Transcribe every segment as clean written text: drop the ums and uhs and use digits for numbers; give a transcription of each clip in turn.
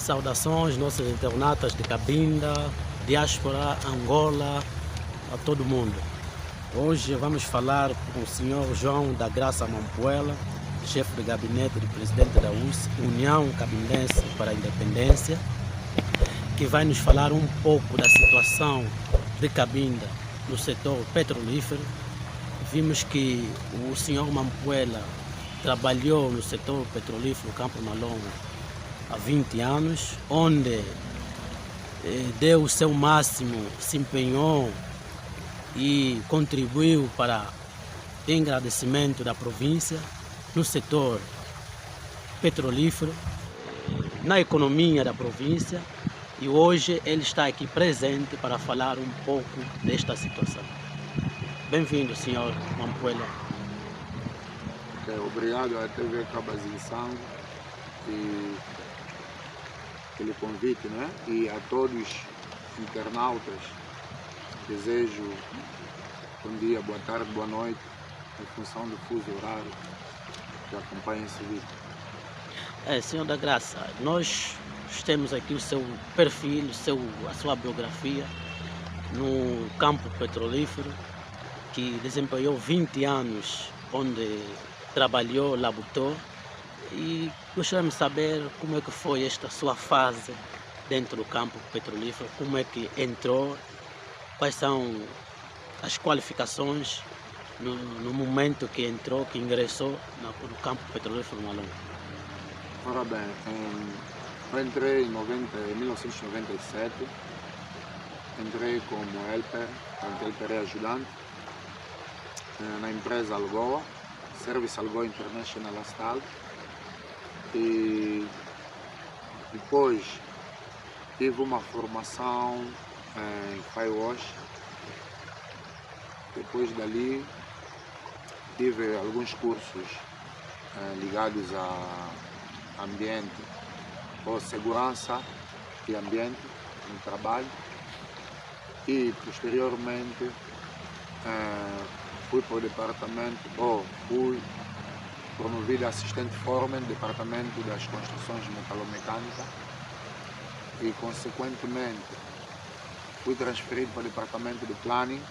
Saudações, nossos internautas de Cabinda, diáspora, Angola, a todo mundo. Hoje vamos falar com o senhor João da Graça Mampuela, chefe de gabinete do presidente da União Cabindense para a Independência, que vai nos falar um pouco da situação de Cabinda no setor petrolífero. Vimos que o senhor Mampuela trabalhou no setor petrolífero Campo Malongo há 20 anos, onde deu o seu máximo, se empenhou e contribuiu para o engrandecimento da província no setor petrolífero, na economia da província, e hoje ele está aqui presente para falar um pouco desta situação. Bem-vindo, senhor Mampuela. Obrigado à TV Cabas em Sangue pelo convite, né? E a todos os internautas desejo bom dia, boa tarde, boa noite, em função do fuso horário que acompanha esse vídeo. Senhor da Graça, nós temos aqui o seu perfil, a sua biografia no campo petrolífero, que desempenhou 20 anos onde trabalhou, labutou, e gostaríamos de saber como é que foi esta sua fase dentro do campo petrolífero, como é que entrou, quais são as qualificações no momento que entrou, que ingressou no campo petrolífero Malongo. Ora bem, eu entrei em 1997, entrei como helper, helper ajudante, na empresa Algoa, Service Algoa International Astal, e depois tive uma formação em Firewash. Depois dali tive alguns cursos ligados a ambiente ou segurança e ambiente no trabalho, e posteriormente fui para o departamento, fui promovido a assistente foreman no departamento das construções metalomecânicas, e consequentemente fui transferido para o departamento de planning,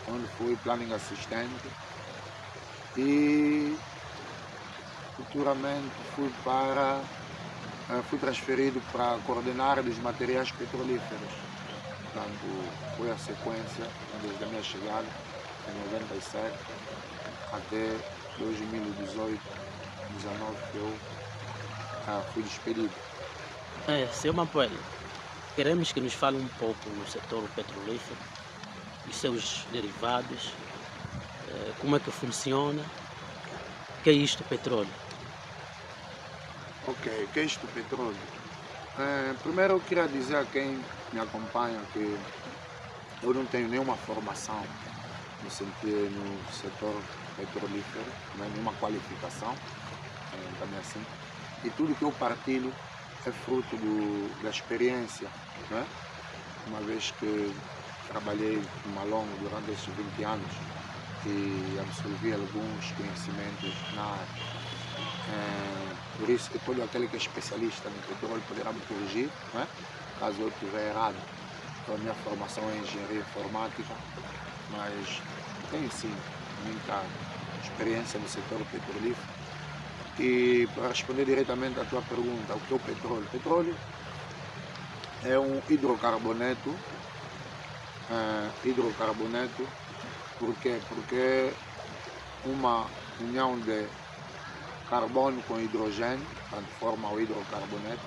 onde fui planning assistente, e futuramente fui transferido para coordenar dos materiais petrolíferos. Portanto, foi a sequência desde a minha chegada em 97 até 2018, 2019 que eu fui despedido. Senhor Mampuela, queremos que nos fale um pouco no setor petrolífero, os seus derivados, como é que funciona, o que é isto petróleo? Ok, o que é isto petróleo? Primeiro eu queria dizer a quem me acompanha que eu não tenho nenhuma formação no setor petrolífero, nenhuma qualificação, também assim, e tudo que eu partilho é fruto da experiência, né? Uma vez que trabalhei em Malongo durante esses 20 anos e absorvi alguns conhecimentos na área. Por isso que todo aquele que é especialista no petróleo poderá me corrigir, né? Caso eu estiver errado. Então, a minha formação é em engenharia informática, mas tenho sim muita experiência no setor petrolífero. E para responder diretamente à tua pergunta, o que é o petróleo? O petróleo é um hidrocarboneto. Por quê? Porque é uma união de carbono com hidrogênio, portanto forma o hidrocarboneto,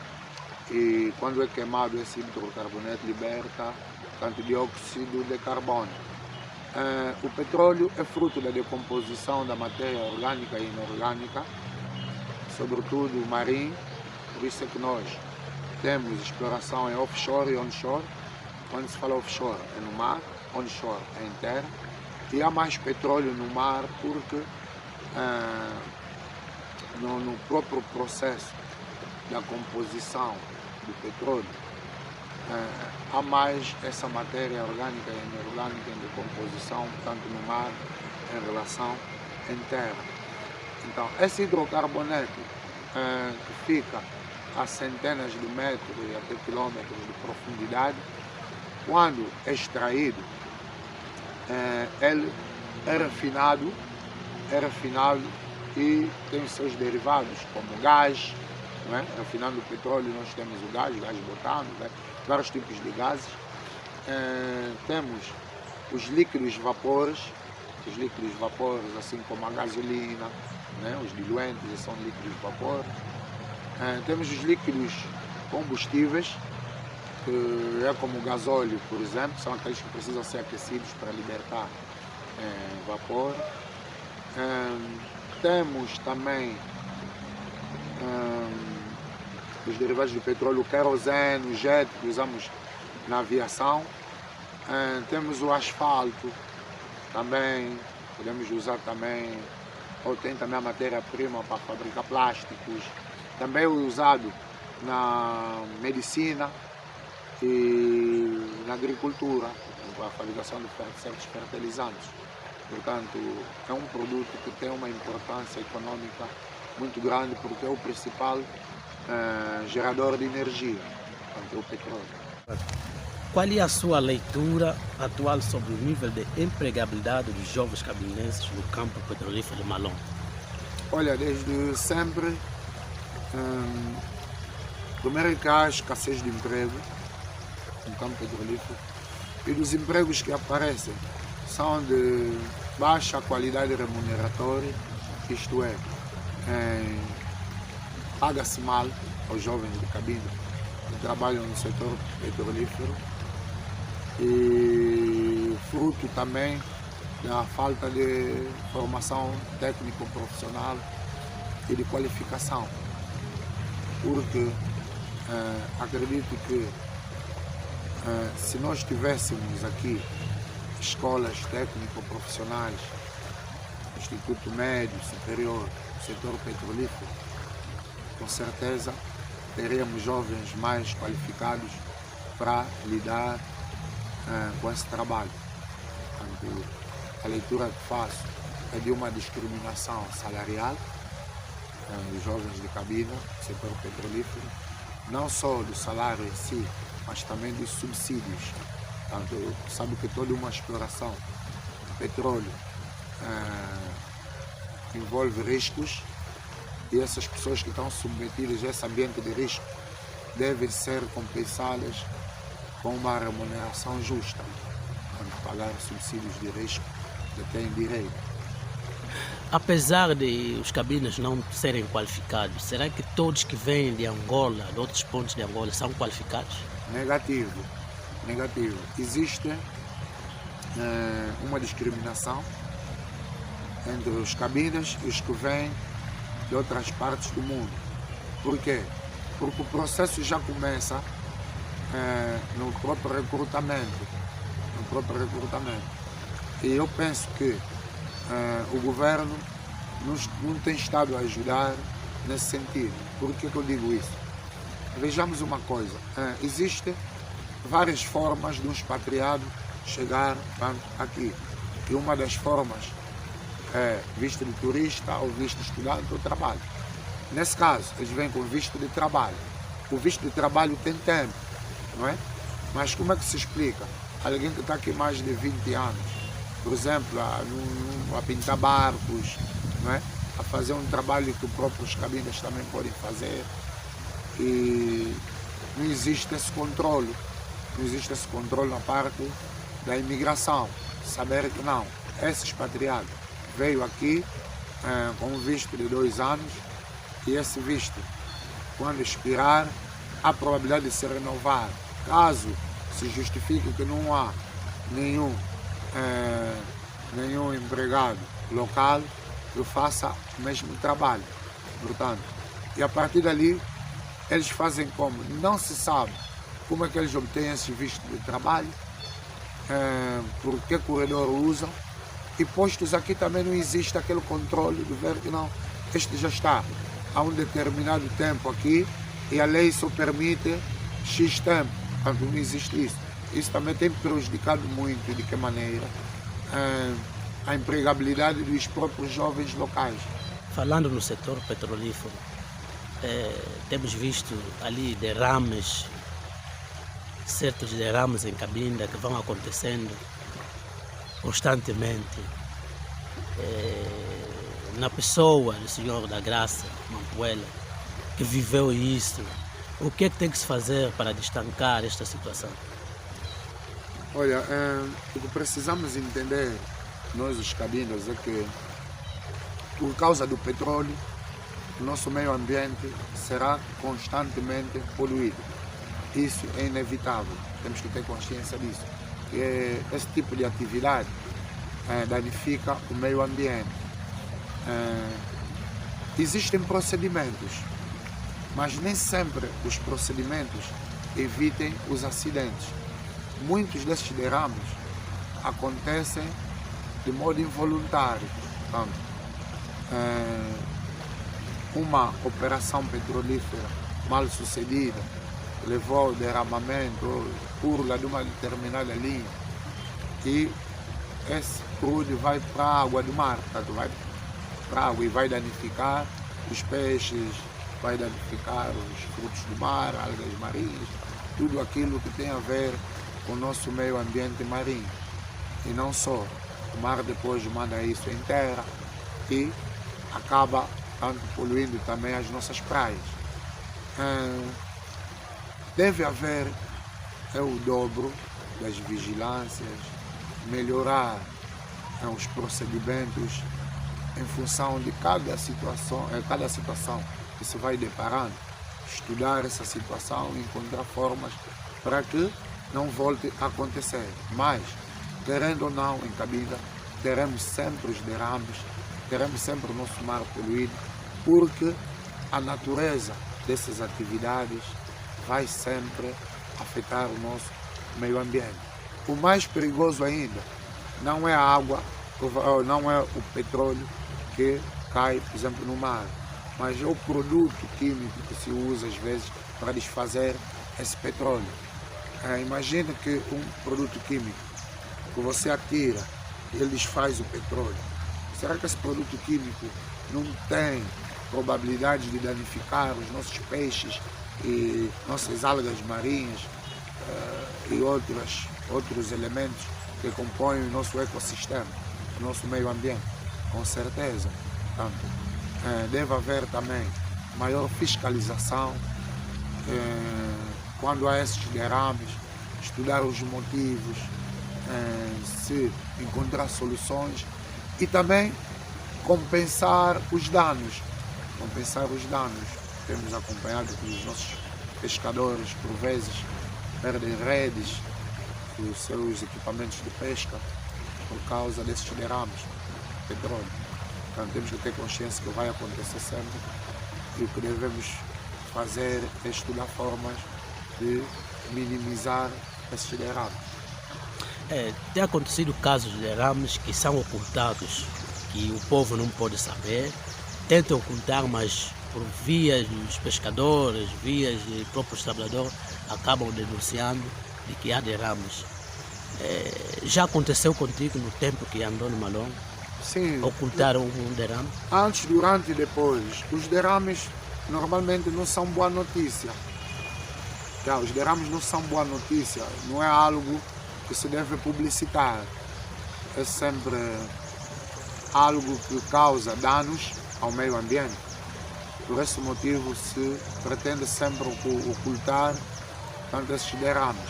e quando é queimado esse hidrocarboneto liberta tanto dióxido de carbono. O petróleo é fruto da decomposição da matéria orgânica e inorgânica, sobretudo marinho, por isso é que nós temos exploração em offshore e onshore. Quando se fala offshore é no mar, onshore é em terra, e há mais petróleo no mar porque no próprio processo da composição do petróleo há mais essa matéria orgânica e inorgânica em decomposição, tanto no mar em relação em terra. Então, esse hidrocarboneto que fica a centenas de metros e até quilômetros de profundidade. Quando é extraído, ele é refinado e tem os seus derivados, como gás, não é? Refinando o petróleo, nós temos o gás botano, né? Vários tipos de gases. Temos os líquidos vapores, assim como a gasolina, né? Os diluentes são líquidos vapor. Temos os líquidos combustíveis, que é como o gasóleo, por exemplo, são aqueles que precisam ser aquecidos para libertar vapor. Temos também os derivados do petróleo, o querosene, o jet, que usamos na aviação. Temos o asfalto, também podemos usar também, ou tem também a matéria-prima para fabricar plásticos, também é usado na medicina e na agricultura, para a fabricação de certos fertilizantes. Portanto, é um produto que tem uma importância econômica muito grande, porque é o principal gerador de energia, portanto, é o petróleo. Qual é a sua leitura atual sobre o nível de empregabilidade dos jovens cabinenses no campo petrolífero de Malom? Olha, desde sempre, primeiro que há escassez de emprego no campo petrolífero, e dos empregos que aparecem são de baixa qualidade remuneratória, isto é, paga-se mal aos jovens de cabine que trabalham no setor petrolífero, e fruto também da falta de formação técnico-profissional e de qualificação, porque acredito que se nós tivéssemos aqui escolas técnico-profissionais, Instituto Médio, Superior, setor petrolífero, com certeza teríamos jovens mais qualificados para lidar com esse trabalho. Portanto, a leitura que faço é de uma discriminação salarial dos jovens de cabina, setor petrolífero, não só do salário em si, mas também dos subsídios. Portanto, sabe que toda uma exploração de petróleo envolve riscos, e essas pessoas que estão submetidas a esse ambiente de risco devem ser compensadas com uma remuneração justa, pagar subsídios de risco que têm direito. Apesar de os cabines não serem qualificados, será que todos que vêm de Angola, de outros pontos de Angola, são qualificados? Negativo. Existe uma discriminação entre os cabines e os que vêm de outras partes do mundo. Por quê? Porque o processo já começa no próprio recrutamento. E eu penso que o governo não tem estado a ajudar nesse sentido. Por que eu digo isso? Vejamos uma coisa, existem várias formas de um expatriado chegar aqui, e uma das formas é visto de turista ou visto de estudante ou trabalho. Nesse caso, eles vêm com visto de trabalho. O visto de trabalho tem tempo, não é? Mas como é que se explica? Alguém que está aqui mais de 20 anos, por exemplo, a pintar barcos, não é? A fazer um trabalho que os próprios cabines também podem fazer, e não existe esse controle. Não existe esse controle na parte da imigração. Saber que não, esse expatriado veio aqui com um visto de 2 anos, e esse visto, quando expirar, há probabilidade de se renovar. Caso se justifique que não há nenhum empregado local que faça o mesmo trabalho. Portanto, e a partir dali, eles fazem como? Não se sabe como é que eles obtêm esse visto de trabalho, por que corredor usam, e postos aqui também não existe aquele controle de ver que não, este já está há um determinado tempo aqui e a lei só permite X tempo, portanto não existe isso. Isso também tem prejudicado muito, de que maneira, a empregabilidade dos próprios jovens locais. Falando no setor petrolífero, temos visto ali derrames, certos derrames em Cabinda que vão acontecendo constantemente. Na pessoa do Senhor da Graça, Mampuela, que viveu isso, o que é que tem que se fazer para destancar esta situação? Olha, o que precisamos entender, nós os cabindas, é que por causa do petróleo, o nosso meio ambiente será constantemente poluído. Isso é inevitável, temos que ter consciência disso. E esse tipo de atividade danifica o meio ambiente. Existem procedimentos, mas nem sempre os procedimentos evitem os acidentes. Muitos desses derrames acontecem de modo involuntário. Portanto, uma operação petrolífera mal sucedida levou ao derramamento ou burla de uma determinada linha e esse crude vai para a água do mar, portanto, vai para a água e vai danificar os peixes, vai danificar os frutos do mar, algas marinhas, tudo aquilo que tem a ver com o nosso meio ambiente marinho. E não só, o mar depois manda isso em terra e acaba tanto poluindo também as nossas praias. Deve haver o dobro das vigilâncias, melhorar os procedimentos em função de cada situação que se vai deparando, estudar essa situação e encontrar formas para que não volte a acontecer. Mas, querendo ou não, em Cabinda, teremos sempre os derrames, teremos sempre o nosso mar poluído, porque a natureza dessas atividades vai sempre afetar o nosso meio ambiente. O mais perigoso ainda não é a água, não é o petróleo que cai, por exemplo, no mar, mas é o produto químico que se usa às vezes para desfazer esse petróleo. Imagina que um produto químico que você atira, ele desfaz o petróleo. Será que esse produto químico não tem probabilidade de danificar os nossos peixes e nossas algas marinhas e outros elementos que compõem o nosso ecossistema, o nosso meio ambiente? Com certeza. Portanto, deve haver também maior fiscalização quando há esses derrames, estudar os motivos, se encontrar soluções e também compensar os danos. Temos acompanhado que os nossos pescadores, por vezes, perdem redes dos seus equipamentos de pesca por causa desses derrames de petróleo. Então temos que ter consciência que vai acontecer sempre e o que devemos fazer é estudar formas de minimizar esses derrames. Tem acontecido casos de derrames que são ocultados, que o povo não pode saber, tentam ocultar, mas por vias dos pescadores, vias dos próprios trabalhadores, acabam denunciando de que há derrames. Já aconteceu contigo no tempo que andou no Malonga? Sim. Ocultaram um derrame? Antes, durante e depois. Os derrames normalmente não são boa notícia. Os derrames não são boa notícia, não é algo que se deve publicitar. É sempre algo que causa danos ao meio ambiente. Por esse motivo se pretende sempre ocultar tanto esses derrames.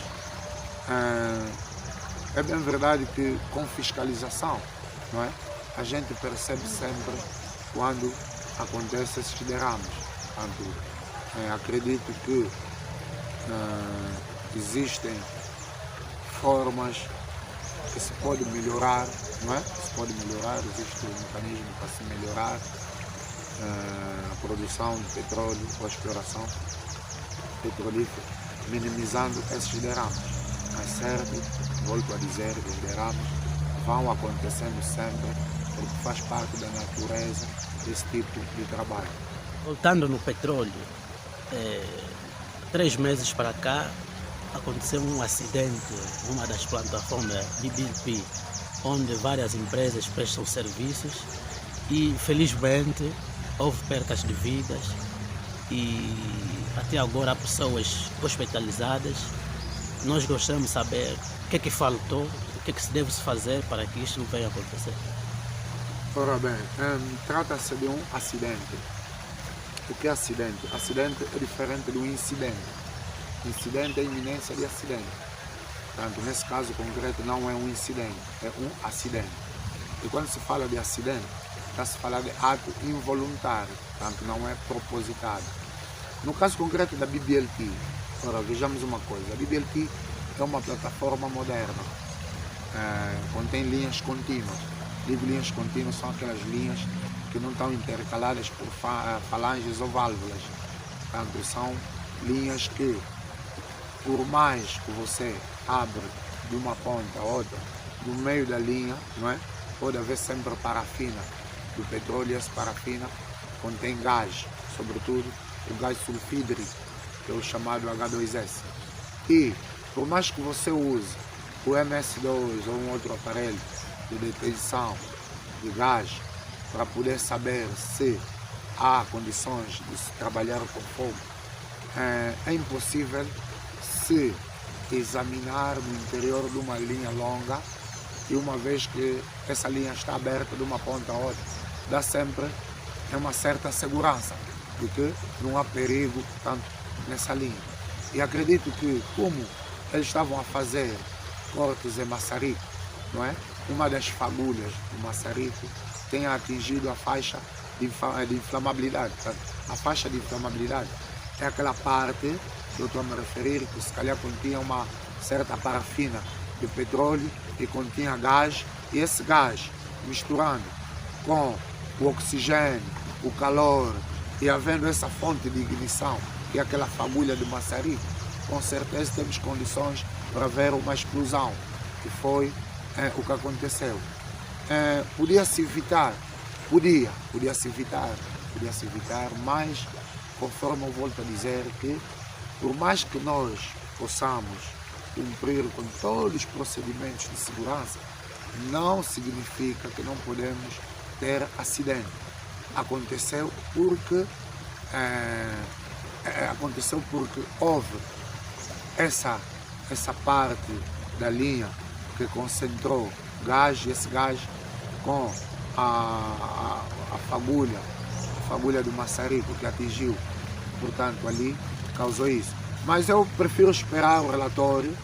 É bem verdade que com fiscalização, não é? A gente percebe sempre quando acontecem esses derrames. Portanto, acredito que existem formas que se pode melhorar, não é? Se pode melhorar, existe um mecanismo para se melhorar a produção de petróleo ou a exploração petrolífera, minimizando esses derrames. Mas certo, volto a dizer que os derrames vão acontecendo sempre, porque faz parte da natureza desse tipo de trabalho. Voltando no petróleo, 3 meses para cá aconteceu um acidente numa das plataformas de BP, onde várias empresas prestam serviços e felizmente houve percas de vidas e até agora há pessoas hospitalizadas. Nós gostaríamos de saber o que faltou, o que se deve fazer para que isto não venha a acontecer. Ora bem, trata-se de um acidente. O que é acidente? Acidente é diferente do incidente. Incidente é iminência de acidente. Portanto, nesse caso concreto não é um incidente, é um acidente. E quando se fala de acidente, está-se a falar de ato involuntário, portanto não é propositado. No caso concreto da BBLT, ora, vejamos uma coisa, a BBLT é uma plataforma moderna, contém linhas contínuas. Digo linhas contínuas, são aquelas linhas que não estão intercaladas por falanges ou válvulas. Portanto, são linhas que, por mais que você abre de uma ponta a outra, no meio da linha, não é? Pode haver sempre parafina do petróleo, e essa parafina contém gás, sobretudo o gás sulfídrico, que é o chamado H2S. E, por mais que você use o MS2 ou um outro aparelho de detenção de gás para poder saber se há condições de se trabalhar com fogo, é impossível se examinar no interior de uma linha longa, e uma vez que essa linha está aberta de uma ponta a outra, dá sempre uma certa segurança de que não há perigo tanto nessa linha. E acredito que, como eles estavam a fazer cortes em maçarico, não é? Uma das fagulhas do maçarico tenha atingido a faixa de inflamabilidade. A faixa de inflamabilidade é aquela parte que eu estou a me referir, que se calhar continha uma certa parafina de petróleo e continha gás, e esse gás misturando com o oxigênio, o calor, e havendo essa fonte de ignição, que é aquela fagulha de maçarico, com certeza temos condições para ver uma explosão, que foi o que aconteceu. Podia-se evitar, podia-se evitar, mas conforme eu volto a dizer que, por mais que nós possamos cumprir com todos os procedimentos de segurança, não significa que não podemos ter acidente. Aconteceu porque houve essa parte da linha que concentrou gás, e esse gás com a fagulha do maçarico que atingiu, portanto ali causou isso. Mas eu prefiro esperar o relatório,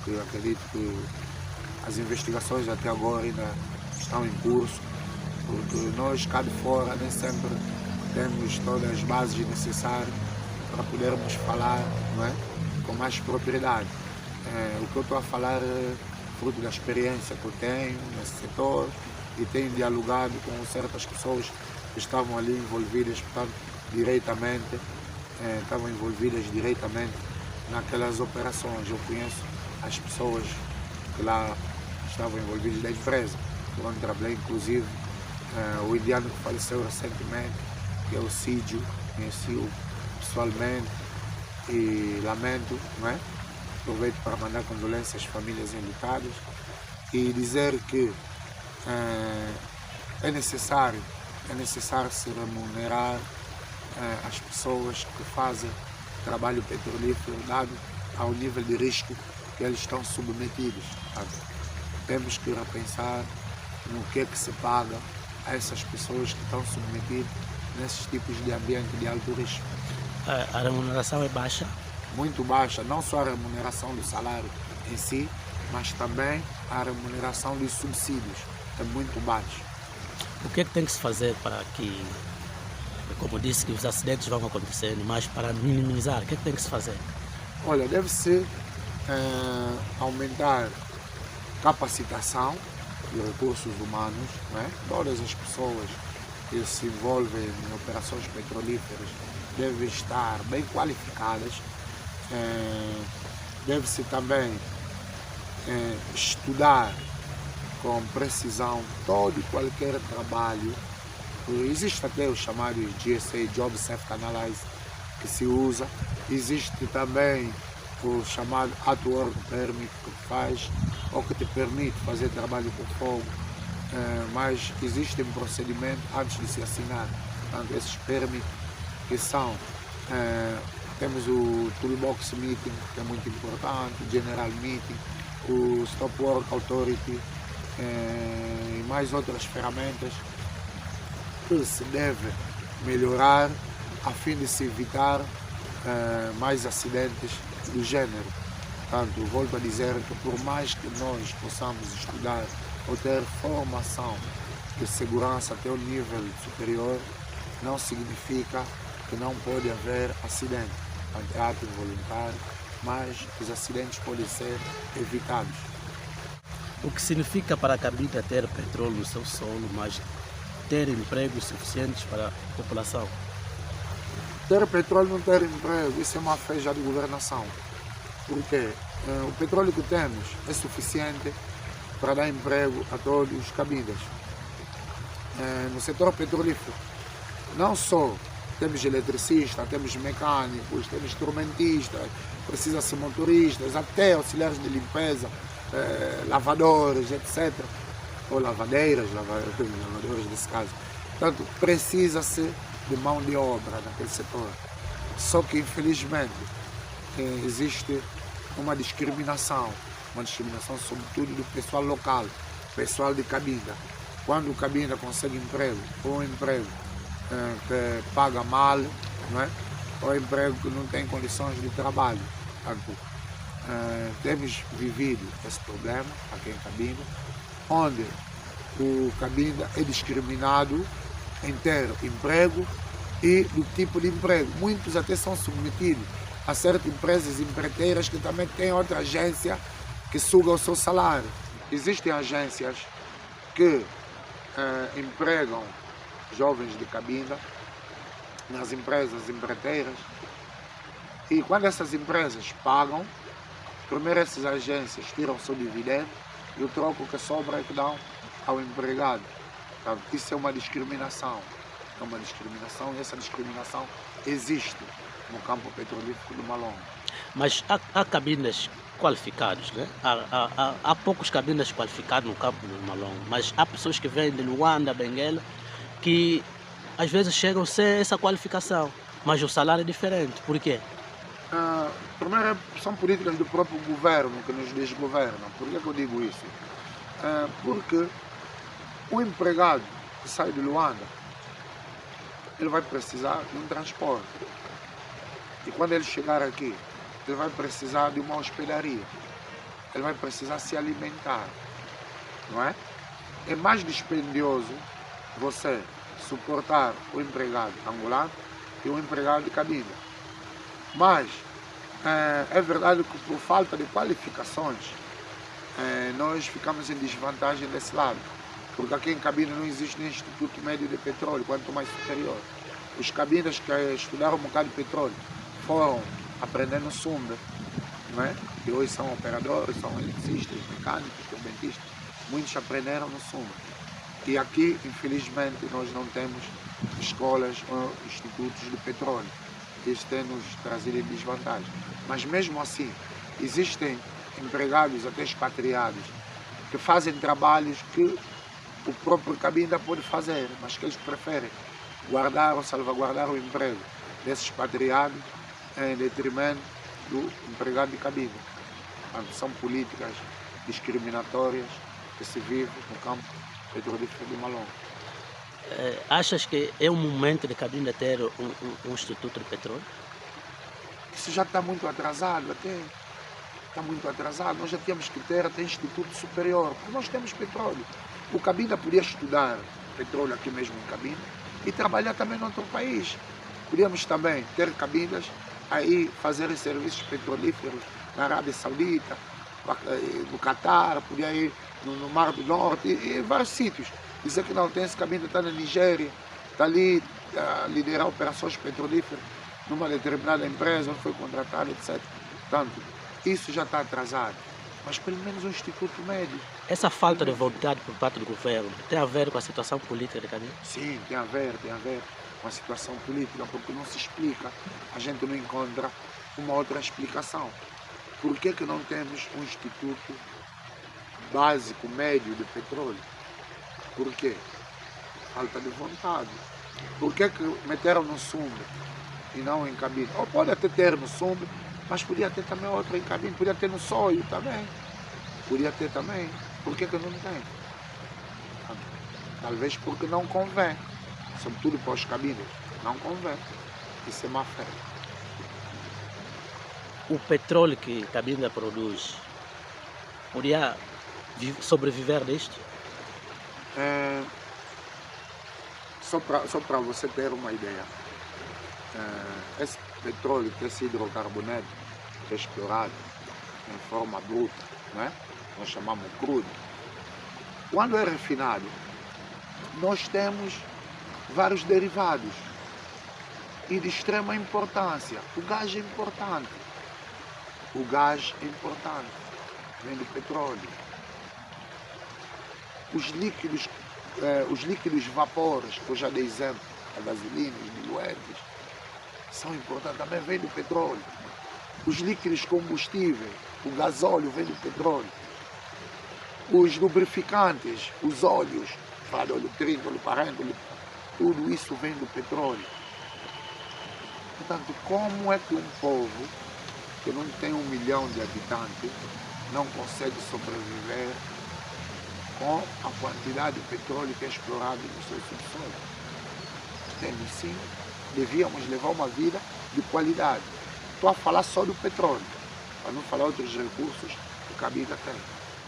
que eu acredito que as investigações até agora ainda estão em curso, porque nós cá de fora nem sempre temos todas as bases necessárias para podermos falar, não é? Com mais propriedade. O que eu estou a falar é fruto da experiência que eu tenho nesse setor, e tenho dialogado com certas pessoas que estavam ali envolvidas, portanto, diretamente naquelas operações. Eu conheço as pessoas que lá estavam envolvidas da empresa, onde trabalhei, inclusive o indiano que faleceu recentemente, que é o Cídio, conheci-o pessoalmente e lamento, não é? Aproveito para mandar condolências às famílias enlutadas e dizer que é necessário se remunerar as pessoas que fazem trabalho petrolífero, dado ao nível de risco que eles estão submetidos. Temos que repensar no que é que se paga a essas pessoas que estão submetidas nesses tipos de ambiente de alto risco. A remuneração é baixa? Muito baixa, não só a remuneração do salário em si, mas também a remuneração dos subsídios é muito baixa. O que é que tem que se fazer para que, como disse, que os acidentes vão acontecendo, mas para minimizar, o que é que tem que se fazer? Olha, deve-se aumentar capacitação de recursos humanos, né? Todas as pessoas que se envolvem em operações petrolíferas devem estar bem qualificadas. Deve-se também estudar com precisão todo e qualquer trabalho. Existe até o chamado GSA, Job Safety Analysis, que se usa. Existe também o chamado At Work Permit, que faz ou que te permite fazer trabalho com fogo, mas existe um procedimento antes de se assinar Portanto, esses permits que são, temos o Toolbox Meeting, que é muito importante, o General Meeting, o Stop Work Authority e mais outras ferramentas que se deve melhorar a fim de se evitar mais acidentes do gênero. Portanto, volto a dizer que por mais que nós possamos estudar ou ter formação de segurança até o nível superior, não significa que não pode haver acidente. Portanto, é ato voluntário, mas os acidentes podem ser evitados. O que significa para a cabina ter petróleo no seu solo, mas ter empregos suficientes para a população? Ter petróleo não ter emprego, isso é uma feija de governação. Porque o petróleo que temos é suficiente para dar emprego a todos os cabidas. No setor petrolífero, não só temos eletricistas, temos mecânicos, temos instrumentistas, precisa-se motoristas, até auxiliares de limpeza, lavadores, etc. Ou lavadeiras, lavadores nesse caso. Portanto, precisa-se de mão de obra naquele setor. Só que, infelizmente, existe uma discriminação sobretudo do pessoal local, pessoal de cabina. Quando o cabina consegue emprego, ou um emprego que paga mal, não é? Ou emprego que não tem condições de trabalho. Portanto, temos vivido esse problema aqui em cabina, onde o cabina é discriminado em ter emprego e do tipo de emprego. Muitos até são submetidos a certas empresas empreiteiras que também têm outra agência que suga o seu salário. Existem agências que empregam jovens de cabina nas empresas empreiteiras e quando essas empresas pagam, primeiro essas agências tiram o seu dividendo e o troco que sobra é que dão ao empregado. Então, isso é uma discriminação. É uma discriminação e essa discriminação existe no campo petrolífero do Malonga. Mas há cabinas qualificadas, né? Há poucos cabinas qualificados no campo do Malonga, mas há pessoas que vêm de Luanda, Benguela, que às vezes chegam sem essa qualificação, mas o salário é diferente. Por quê? Primeiro, são políticas do próprio governo que nos desgovernam. Por que eu digo isso? Porque o empregado que sai de Luanda, ele vai precisar de um transporte. E quando ele chegar aqui, ele vai precisar de uma hospedaria. Ele vai precisar se alimentar. Não é? É mais dispendioso você suportar o empregado angolano e o empregado de cabina. Mas é verdade que por falta de qualificações, nós ficamos em desvantagem desse lado. Porque aqui em cabina não existe nem Instituto Médio de Petróleo, quanto mais superior. Os cabinas que estudaram um bocado de petróleo foram aprender no SUMB, não é? E hoje são operadores, são eletricistas, mecânicos, turbentistas. Muitos aprenderam no SUMB. E aqui, infelizmente, nós não temos escolas ou institutos de petróleo. Isso tem nos trazido em desvantagem. Mas mesmo assim, existem empregados, até expatriados, que fazem trabalhos que o próprio cabina pode fazer, mas que eles preferem guardar ou salvaguardar o emprego desses expatriados em detrimento do empregado de cabina. Portanto, são políticas discriminatórias que se vivem no campo petrolífero do Malonga. Achas que é o momento de cabina ter um instituto de petróleo? Isso já está muito atrasado, até. Está muito atrasado. Nós já tínhamos que ter até instituto superior, porque nós temos petróleo. O cabina podia estudar petróleo aqui mesmo em cabina e trabalhar também em outro país. Podíamos também ter cabinas aí fazerem serviços petrolíferos na Arábia Saudita, no Catar, podia ir no Mar do Norte e vários sítios. Dizer que não tem esse cabina, está na Nigéria, está ali a liderar operações petrolíferas numa determinada empresa onde foi contratado, etc. Portanto, isso já está atrasado. Mas pelo menos um Instituto Médio. Essa falta de vontade por parte do governo tem a ver com a situação política de cabina? Sim, tem a ver com a situação política, porque não se explica, a gente não encontra uma outra explicação. Por que não temos um instituto básico, médio de petróleo? Por quê? Falta de vontade. Por que meteram no sumbe e não em cabine? Ou pode até ter no sumbe, mas podia ter também outro em cabine, podia ter no sonho também. Podia ter também. Por que não tem? Talvez porque não convém. Sobretudo para os cabines. Não convém. Isso é má fé. O petróleo que Cabinda produz poderia sobreviver disto? Só para você ter uma ideia. Esse petróleo, esse hidrocarboneto que é explorado em forma bruta, né? Nós chamamos crudo. Quando é refinado, nós temos vários derivados e de extrema importância. O gás é importante. O gás é importante. Vem do petróleo. Os líquidos vapores, que eu já dei exemplo, a gasolina, os diluentes, são importantes, também vem do petróleo. Os líquidos combustíveis, o gasóleo vem do petróleo. Os lubrificantes, os óleos, óleo trino, óleo parente, tudo isso vem do petróleo. Portanto, como é que um povo que não tem 1 milhão de habitantes não consegue sobreviver com a quantidade de petróleo que é explorado no seu subsolo? Temos sim, devíamos levar uma vida de qualidade. Estou a falar só do petróleo, para não falar outros recursos que Cabinda tem.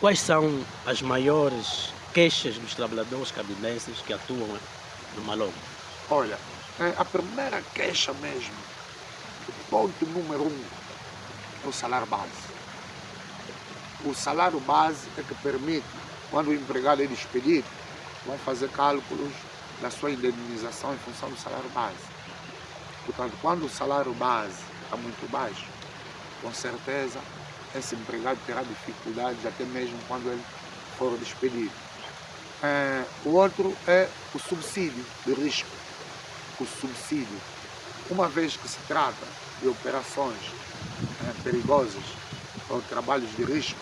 Quais são as maiores queixas dos trabalhadores cabindenses que atuam no Malombo? Olha, a primeira queixa mesmo, o ponto número 1, é o salário base. O salário base é que permite, quando o empregado é despedido, vão fazer cálculos da sua indemnização em função do salário base. Portanto, quando o salário base está muito baixo, com certeza esse empregado terá dificuldades até mesmo quando ele for despedido. O outro é o subsídio de risco. O subsídio, uma vez que se trata de operações perigosas ou trabalhos de risco,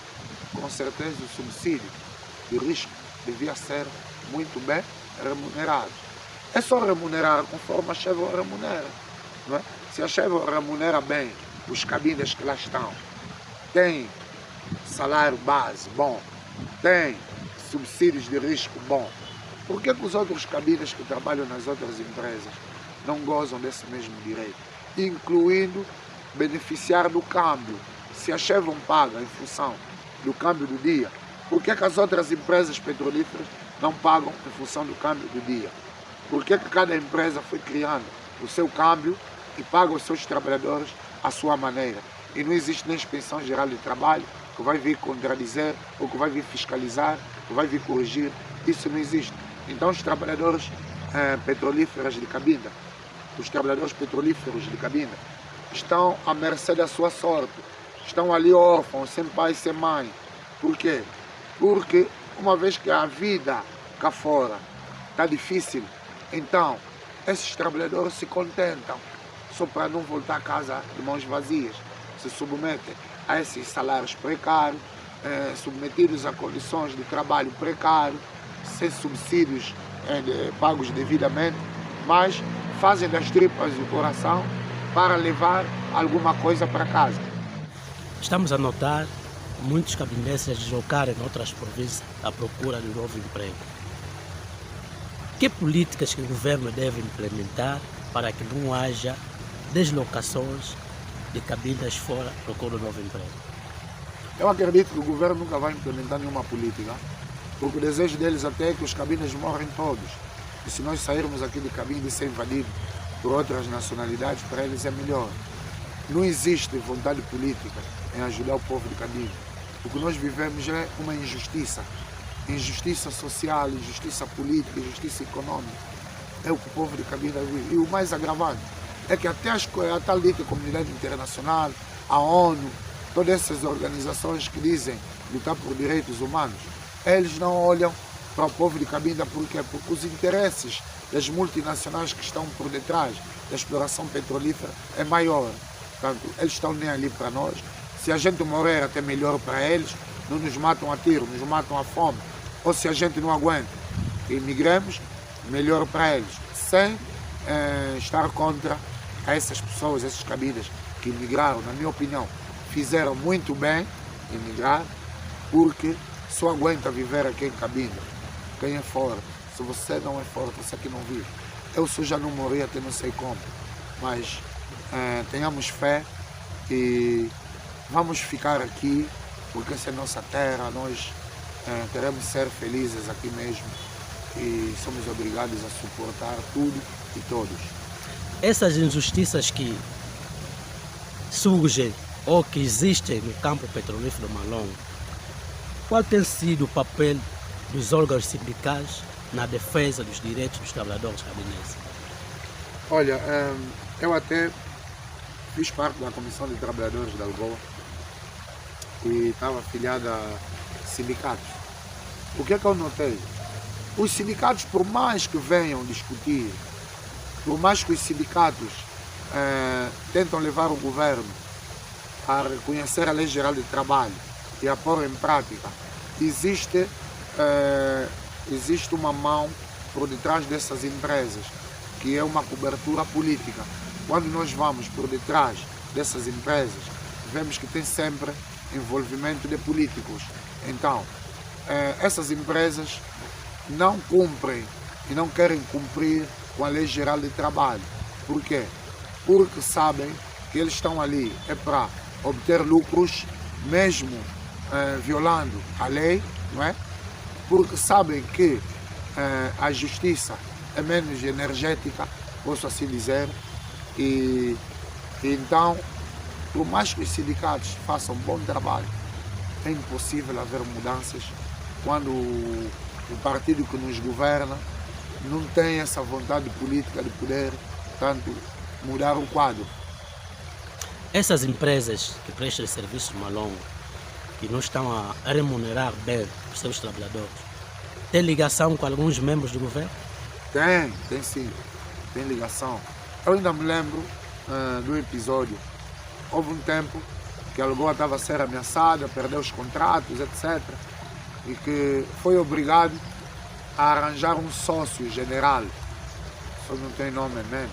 com certeza o subsídio de risco devia ser muito bem remunerado. É só remunerar conforme a Chevron remunera. Não é? Se a Chevron remunera bem os cabindas que lá estão, tem salário base bom, tem subsídios de risco bom, por que os outros cabindas que trabalham nas outras empresas não gozam desse mesmo direito? Incluindo beneficiar do câmbio. Se a Chevron paga em função do câmbio do dia, por que as outras empresas petrolíferas não pagam em função do câmbio do dia? Por que cada empresa foi criando o seu câmbio e paga os seus trabalhadores à sua maneira? E não existe nem inspeção geral de trabalho que vai vir contradizer, ou que vai vir fiscalizar, ou vai vir corrigir. Isso não existe. Então os trabalhadores petrolíferos de Cabinda, os trabalhadores petrolíferos de Cabinda, estão à mercê da sua sorte. Estão ali órfãos, sem pai e sem mãe. Por quê? Porque uma vez que a vida cá fora está difícil, então esses trabalhadores se contentam só para não voltar a casa de mãos vazias. Se submetem a esses salários precários, submetidos a condições de trabalho precário, sem subsídios pagos devidamente, mas fazem das tripas do coração para levar alguma coisa para casa. Estamos a notar muitos cabindenses a deslocarem em outras províncias à procura de novo emprego. Que políticas que o governo deve implementar para que não haja deslocações de cabindas fora à procura de novo emprego? Eu acredito que o governo nunca vai implementar nenhuma política, porque o desejo deles até é que os cabindas morrem todos. E se nós sairmos aqui de Cabinda e ser invadidos por outras nacionalidades, para eles é melhor. Não existe vontade política em ajudar o povo de Cabinda. O que nós vivemos é uma injustiça. Injustiça social, injustiça política, injustiça econômica. É o que o povo de Cabinda vive. E o mais agravante é que até a tal dita comunidade internacional, a ONU, todas essas organizações que dizem lutar por direitos humanos, eles não olham para o povo de Cabinda. Por quê? Porque os interesses das multinacionais que estão por detrás da exploração petrolífera é maior. Portanto, eles estão nem ali para nós. Se a gente morrer, até melhor para eles. Não nos matam a tiro, nos matam a fome. Ou se a gente não aguenta e emigramos, melhor para eles. Sem estar contra essas pessoas, esses cabidas que emigraram, na minha opinião, fizeram muito bem emigrar, porque só aguenta viver aqui em Cabinda quem é forte. Se você não é forte, você aqui não vive. Eu só já não morri até não sei como, mas tenhamos fé e vamos ficar aqui, porque essa é a nossa terra, nós queremos ser felizes aqui mesmo e somos obrigados a suportar tudo e todos. Essas injustiças que surgem ou que existem no campo petrolífero do Malongo, qual tem sido o papel dos órgãos sindicais na defesa dos direitos dos trabalhadores cabinenses? Olha, eu até fiz parte da Comissão de Trabalhadores da Algoa e estava afiliado a sindicatos. O que é que eu notei? Os sindicatos, por mais que venham discutir, por mais que os sindicatos tentam levar o governo a reconhecer a Lei Geral de Trabalho e a pôr em prática, existe uma mão por detrás dessas empresas, que é uma cobertura política. Quando nós vamos por detrás dessas empresas, vemos que tem sempre envolvimento de políticos. Então, essas empresas não cumprem e não querem cumprir com a Lei Geral de Trabalho. Por quê? Porque sabem que eles estão ali para obter lucros, mesmo violando a lei, não é? Porque sabem que a justiça é menos energética, posso assim dizer, e então, por mais que os sindicatos façam um bom trabalho, é impossível haver mudanças quando o partido que nos governa não tem essa vontade política de poder, tanto, mudar o quadro. Essas empresas que prestam serviços no Malongo, que não estão a remunerar bem os seus trabalhadores, têm ligação com alguns membros do governo? Tem sim, tem ligação. Eu ainda me lembro do episódio. Houve um tempo que a Algoa estava a ser ameaçada, perdeu os contratos, etc. E que foi obrigado a arranjar um sócio general. Só não tem nome mesmo.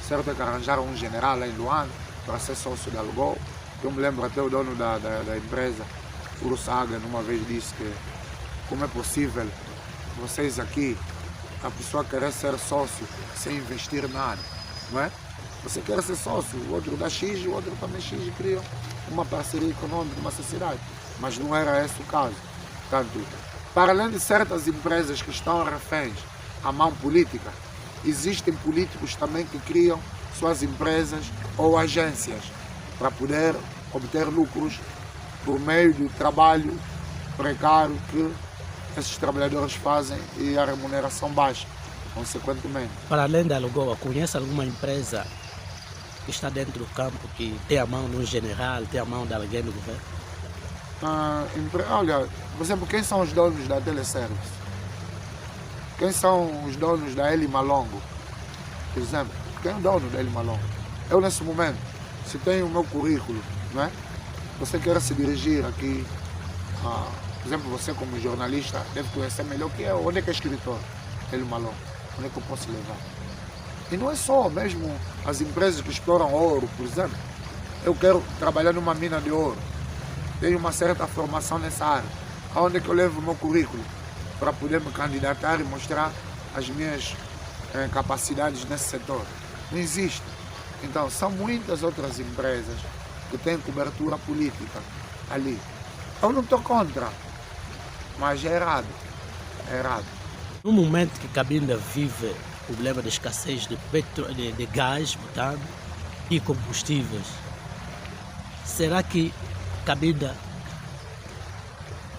Certo é que arranjaram um general lá em Luanda para ser sócio da Algoa. Eu me lembro até o dono da empresa, Uruçaga, numa vez disse que como é possível vocês aqui, a pessoa querer ser sócio sem investir nada, não é? Você quer ser sócio, o outro dá X, o outro também X e criam uma parceria econômica, uma sociedade. Mas não era esse o caso. Portanto, para além de certas empresas que estão reféns à mão política, existem políticos também que criam suas empresas ou agências para poder obter lucros por meio do trabalho precário que esses trabalhadores fazem e a remuneração baixa, consequentemente. Para além da Algoa, conhece alguma empresa que está dentro do campo que tem a mão no general, tem a mão de alguém do governo? Olha, por exemplo, quem são os donos da Teleservice? Quem são os donos da Eli Malongo? Por exemplo, quem é o dono da Eli Malongo? Eu, nesse momento, se tenho o meu currículo, não é? Você quer se dirigir aqui, por exemplo, você como jornalista deve conhecer melhor que eu. Onde é que é escritor? Eli Malongo. Onde é que eu posso levar? E não é só mesmo as empresas que exploram ouro, por exemplo. Eu quero trabalhar numa mina de ouro. Tenho uma certa formação nessa área. Aonde é que eu levo o meu currículo? Para poder me candidatar e mostrar as minhas capacidades nesse setor. Não existe. Então, são muitas outras empresas que têm cobertura política ali. Eu não estou contra, mas é errado. É errado. No momento que Cabinda vive o problema de escassez de gás, butano e combustíveis, será que Cabinda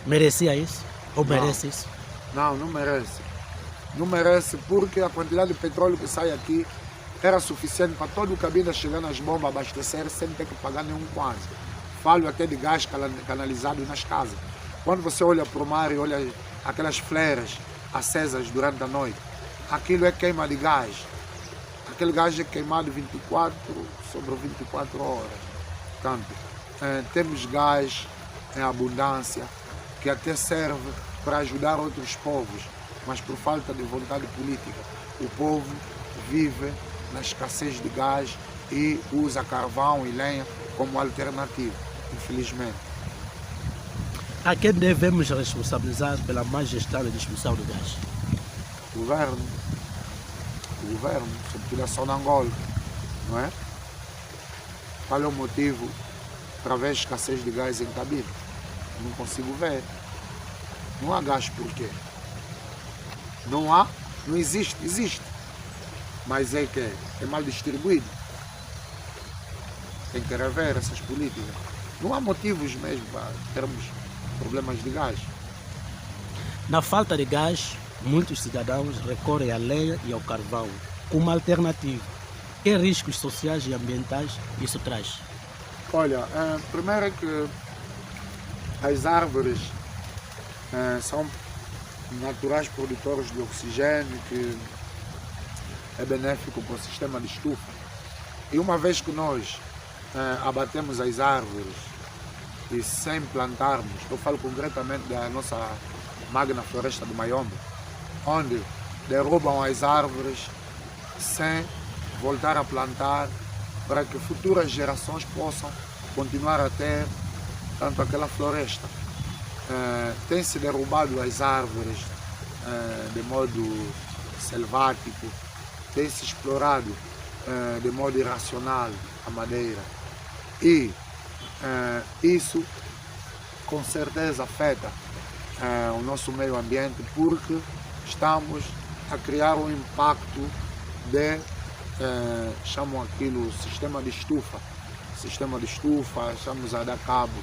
merecia isso? Ou merece isso? Não, não merece. Não merece porque a quantidade de petróleo que sai aqui era suficiente para todo o Cabinda chegar nas bombas, abastecer sem ter que pagar nenhum quase. Falo até de gás canalizado nas casas. Quando você olha para o mar e olha aquelas fleiras acesas durante a noite, aquilo é queima de gás. Aquele gás é queimado 24 sobre 24 horas. Portanto, temos gás em abundância que até serve para ajudar outros povos, mas por falta de vontade política, o povo vive na escassez de gás e usa carvão e lenha como alternativa, infelizmente. A quem devemos responsabilizar pela má gestão da distribuição do gás? O governo, sobretudo a Sonangol, não é? Qual é o motivo para haver escassez de gás em Cabinda? Não consigo ver. Não há gás por quê? Não há, não existe, existe. Mas é que é mal distribuído. Tem que rever essas políticas. Não há motivos mesmo para termos problemas de gás. Na falta de gás, muitos cidadãos recorrem à lenha e ao carvão como alternativa. Que riscos sociais e ambientais isso traz? Olha, primeiro é que as árvores são naturais produtores de oxigênio, que é benéfico para o sistema de estufa. E uma vez que nós abatemos as árvores e sem plantarmos, eu falo concretamente da nossa magna floresta do Mayombe, onde derrubam as árvores sem voltar a plantar para que futuras gerações possam continuar a ter tanto aquela floresta. Tem-se derrubado as árvores de modo selvático, tem-se explorado de modo irracional a madeira e isso com certeza afeta o nosso meio ambiente, porque estamos a criar um impacto de, chamam aquilo sistema de estufa. Sistema de estufa, estamos a dar cabo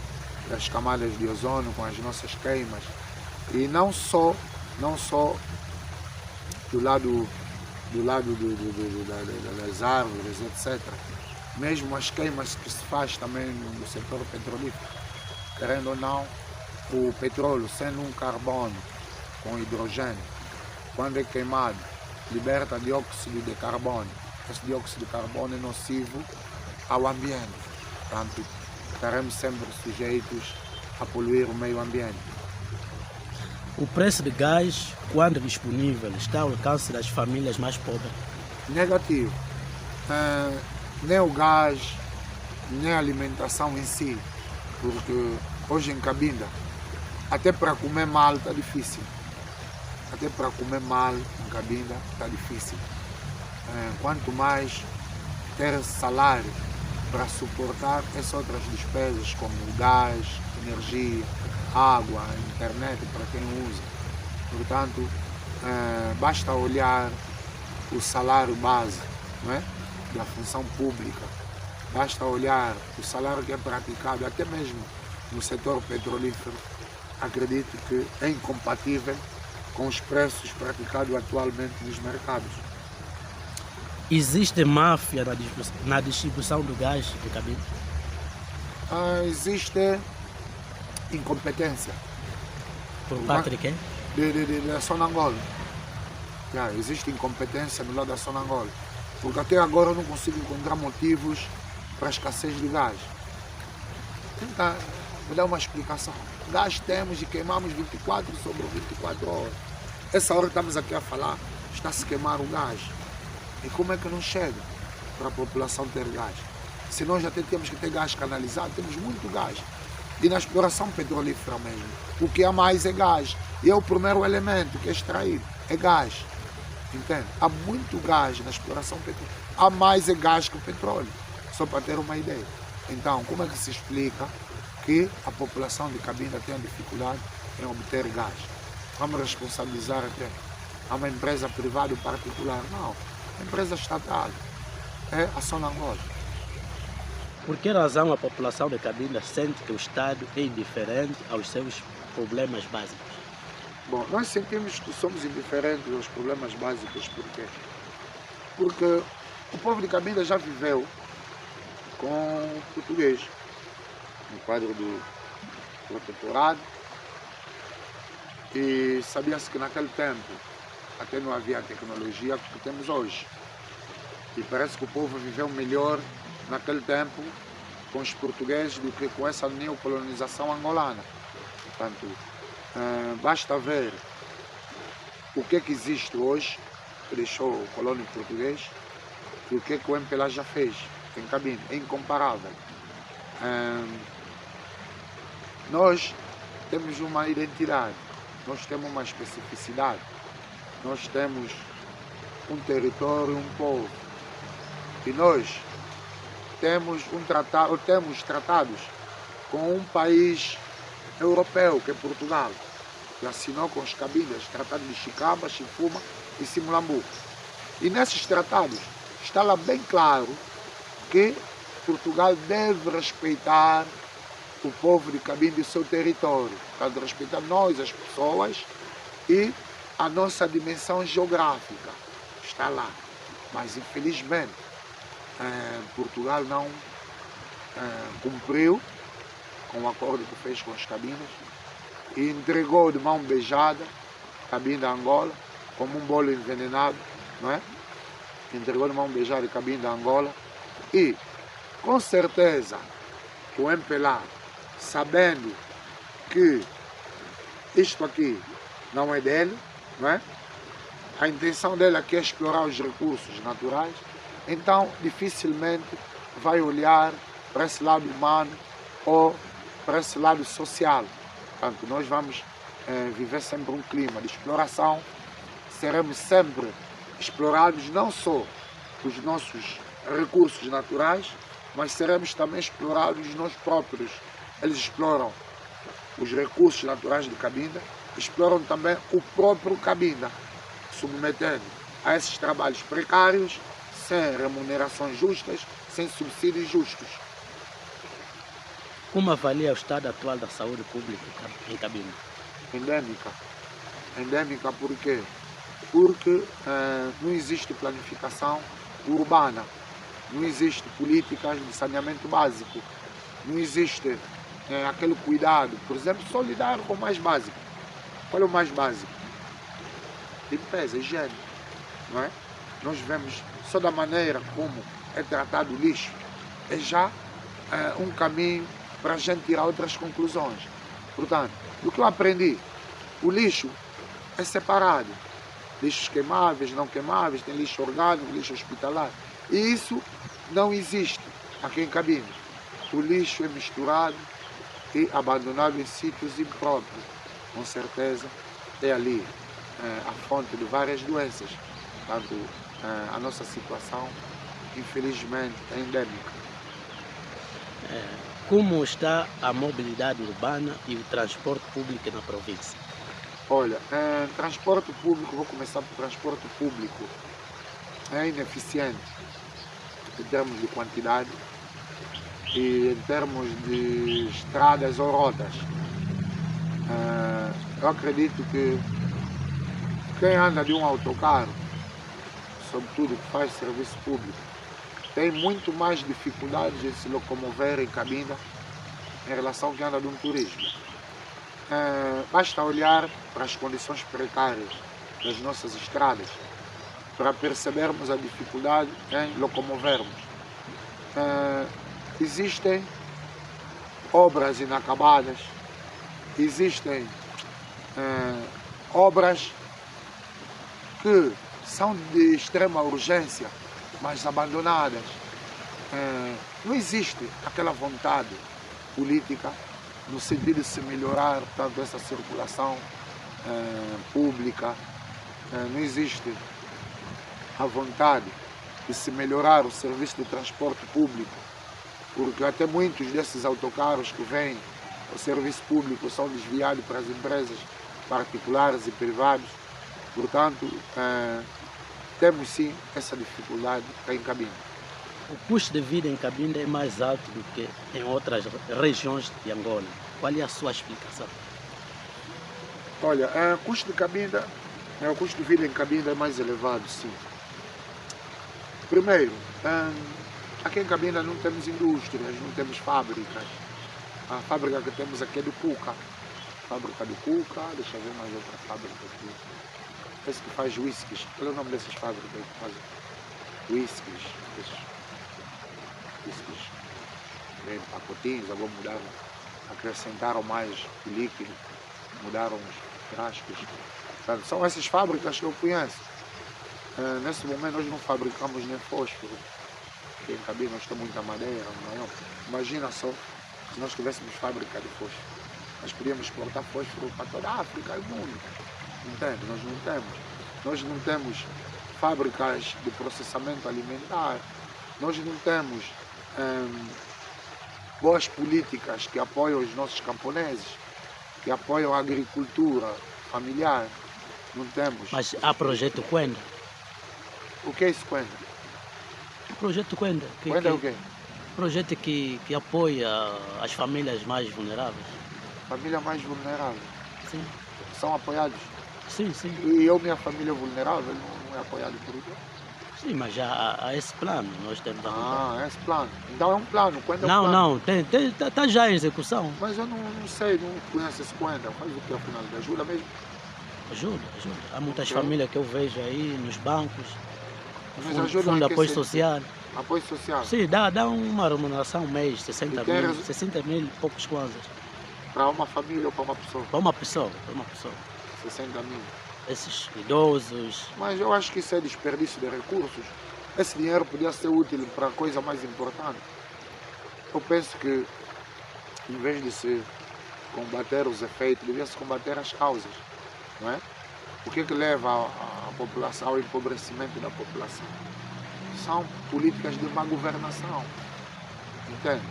das camadas de ozônio com as nossas queimas. E não só do lado das árvores, etc. Mesmo as queimas que se faz também no setor petrolífero. Querendo ou não, o petróleo, sendo um carbono com hidrogênio, quando é queimado, liberta dióxido de carbono. Esse dióxido de carbono é nocivo ao ambiente. Portanto, estaremos sempre sujeitos a poluir o meio ambiente. O preço de gás, quando disponível, está ao alcance das famílias mais pobres? Negativo. Nem o gás, nem a alimentação em si. Porque hoje em Cabinda, até para comer mal está difícil. Até para comer mal em Cabinda está difícil. Quanto mais ter salário para suportar essas outras despesas como gás, energia, água, internet para quem usa. Portanto, basta olhar o salário base, não é? Da função pública, basta olhar o salário que é praticado, até mesmo no setor petrolífero, acredito que é incompatível com os preços praticados atualmente nos mercados. Existe máfia na distribuição do gás de Cabinda? Existe incompetência. Por parte de quem? Da Sonangol. Existe incompetência no lado da Sonangol. Porque até agora eu não consigo encontrar motivos para a escassez de gás. Tenta me dar uma explicação. Gás temos e queimamos 24 sobre 24 horas. Essa hora que estamos aqui a falar, está a se queimar o gás. E como é que não chega para a população ter gás? Se nós até temos que ter gás canalizado, temos muito gás. E na exploração petrolífera mesmo, o que há mais é gás. E é o primeiro elemento que é extraído, é gás. Entende? Há muito gás na exploração petrolífera. Há mais é gás que o petróleo, só para ter uma ideia. Então, como é que se explica que a população de Cabinda tem dificuldade em obter gás? Vamos responsabilizar até a uma empresa privada ou particular? Não. A empresa estatal é a Sonangol. Por que razão a população de Cabinda sente que o Estado é indiferente aos seus problemas básicos? Bom, nós sentimos que somos indiferentes aos problemas básicos. Por quê? Porque o povo de Cabinda já viveu com o português no quadro do protetorado e sabia-se que naquele tempo até não havia a tecnologia que temos hoje. E parece que o povo viveu melhor naquele tempo com os portugueses do que com essa neocolonização angolana. Portanto, basta ver o que é que existe hoje, que deixou o colônio português, do que o MPLA já fez em Cabinda. É incomparável. Nós temos uma identidade, nós temos uma especificidade, nós temos um território, um povo. E nós temos temos tratados com um país europeu, que é Portugal, que assinou com os Cabindas tratados de Chicaba, Chifuma e Simulambu. E nesses tratados está lá bem claro que Portugal deve respeitar o povo de Cabinda e o seu território, deve respeitar nós, as pessoas, e a nossa dimensão geográfica. Está lá. Mas, infelizmente, Portugal não cumpriu com o acordo que fez com os Cabindas e entregou de mão beijada Cabinda a Angola, como um bolo envenenado, não é? Entregou de mão beijada Cabinda a Angola e, com certeza, o MPLA, sabendo que isto aqui não é dele, não é? A intenção dele aqui é explorar os recursos naturais, então dificilmente vai olhar para esse lado humano ou para esse lado social. Portanto, nós vamos viver sempre um clima de exploração, seremos sempre explorados não só os nossos recursos naturais, mas seremos também explorados nós próprios. Eles exploram os recursos naturais de Cabinda, exploram também o próprio Cabinda, submetendo a esses trabalhos precários, sem remunerações justas, sem subsídios justos. Como avalia o estado atual da saúde pública em Cabinda? Endêmica. Endêmica por quê? Porque não existe planificação urbana, não existe políticas de saneamento básico, não existe aquele cuidado, por exemplo, só lidar com o mais básico. Qual é o mais básico? Limpeza, higiene, não é? Nós vemos só da maneira como é tratado o lixo, é já um caminho para a gente tirar outras conclusões. Portanto, do que eu aprendi, o lixo é separado. Lixos queimáveis, não queimáveis, tem lixo orgânico, lixo hospitalar. E isso não existe aqui em Cabinda. O lixo é misturado e abandonado em sítios impróprios. Com certeza é ali a fonte de várias doenças. Portanto, a nossa situação, infelizmente, é endêmica. Como está a mobilidade urbana e o transporte público na província? Olha, transporte público, vou começar por transporte público, é ineficiente em termos de quantidade e em termos de estradas ou rotas. Eu acredito que quem anda de um autocarro, sobretudo que faz serviço público, tem muito mais dificuldades de se locomover em Cabinda em relação a quem anda de um turismo. Basta olhar para as condições precárias das nossas estradas para percebermos a dificuldade em locomovermos. Existem obras inacabadas, existem obras que são de extrema urgência, mas abandonadas. Não existe aquela vontade política no sentido de se melhorar, portanto, essa circulação pública. Não existe a vontade de se melhorar o serviço de transporte público, porque até muitos desses autocarros que vêm ao serviço público são desviados para as empresas particulares e privadas. Portanto, temos sim essa dificuldade em Cabinda. O custo de vida em Cabinda é mais alto do que em outras regiões de Angola. Qual é a sua explicação? Olha, o custo de vida em Cabinda é mais elevado, sim. Primeiro, aqui em Cabinda não temos indústrias, não temos fábricas. A fábrica que temos aqui é do Cuca. Fábrica do Cuca, deixa eu ver mais outra fábrica aqui. Esse que faz whiskies. Qual é o nome dessas fábricas que fazem whiskies? Vem pacotinhos, agora mudaram, acrescentaram mais o líquido, mudaram os frascos. Portanto, são essas fábricas que eu conheço. Nesse momento nós não fabricamos nem fósforo, porque em Cabinda nós temos muita madeira, não é? Imagina só se nós tivéssemos fábrica de fósforo. Nós podíamos exportar fósforo para toda a África e o mundo. Entende? Nós não temos. Nós não temos fábricas de processamento alimentar. Nós não temos boas políticas que apoiam os nossos camponeses, que apoiam a agricultura familiar. Não temos. Mas há projeto Quenda. O que é isso, Quenda? O projeto Quenda. Quenda é o quê? Projeto que apoia as famílias mais vulneráveis. Família mais vulnerável. Sim, São apoiados. sim, sim. E eu, minha família vulnerável, não é apoiado por quê? Sim, mas há esse plano, nós temos a vontade. É esse plano. Então é um plano. Quenda é um Não, plano. não, está já em execução. Mas eu não sei, não conheço esse Quenda. Faz o que afinal de ajuda mesmo? Ajuda. Há muitas Ok. famílias que eu vejo aí nos bancos, Mas ajuda fundo em de que apoio sentido? social. Apoio social. Sim, dá uma remuneração um mês, 60 E tem mil, resu- 60 mil e poucos kwanzas. Para uma família ou para uma pessoa? Para uma pessoa, 60 mil. Esses idosos. Mas eu acho que isso é desperdício de recursos. Esse dinheiro podia ser útil para coisa mais importante. Eu penso que, em vez de se combater os efeitos, devia se combater as causas. Não é? O que leva a população ao empobrecimento da população? São políticas de má governação. Entende?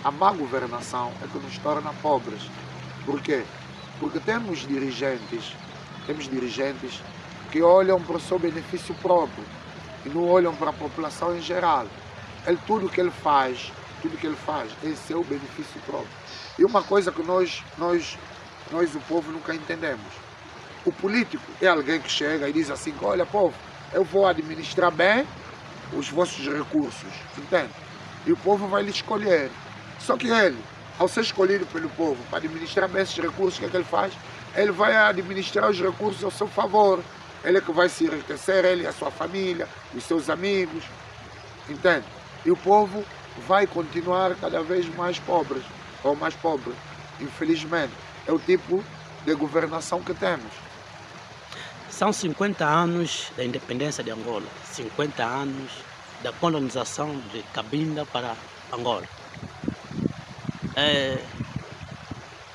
A má governação é que nos torna pobres. Por quê? Porque temos dirigentes que olham para o seu benefício próprio e não olham para a população em geral. Tudo que ele faz é seu benefício próprio. E uma coisa que nós o povo nunca entendemos. O político é alguém que chega e diz assim, olha povo, eu vou administrar bem os vossos recursos, entende? E o povo vai lhe escolher. Só que ele, ao ser escolhido pelo povo para administrar bem esses recursos, o que é que ele faz? Ele vai administrar os recursos ao seu favor. Ele é que vai se enriquecer, ele e a sua família, os seus amigos, entende? E o povo vai continuar cada vez mais pobres, ou mais pobre. Infelizmente, é o tipo de governação que temos. São 50 anos da independência de Angola, 50 anos da colonização de Cabinda para Angola.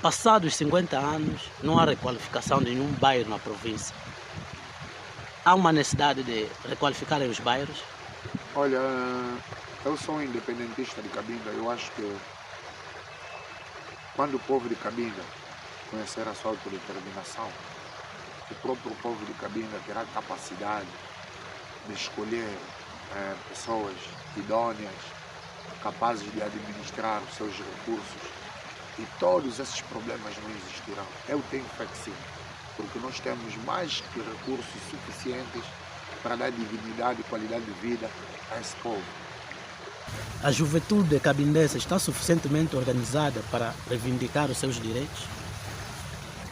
Passados 50 anos, não há requalificação de nenhum bairro na província. Há uma necessidade de requalificar os bairros? Olha, eu sou um independentista de Cabinda. Eu acho que quando o povo de Cabinda conhecer a sua autodeterminação, o próprio povo de Cabinda terá capacidade de escolher pessoas idôneas, capazes de administrar os seus recursos, e todos esses problemas não existirão. Eu tenho fé que sim, porque nós temos mais que recursos suficientes para dar dignidade e qualidade de vida a esse povo. A juventude cabindense está suficientemente organizada para reivindicar os seus direitos?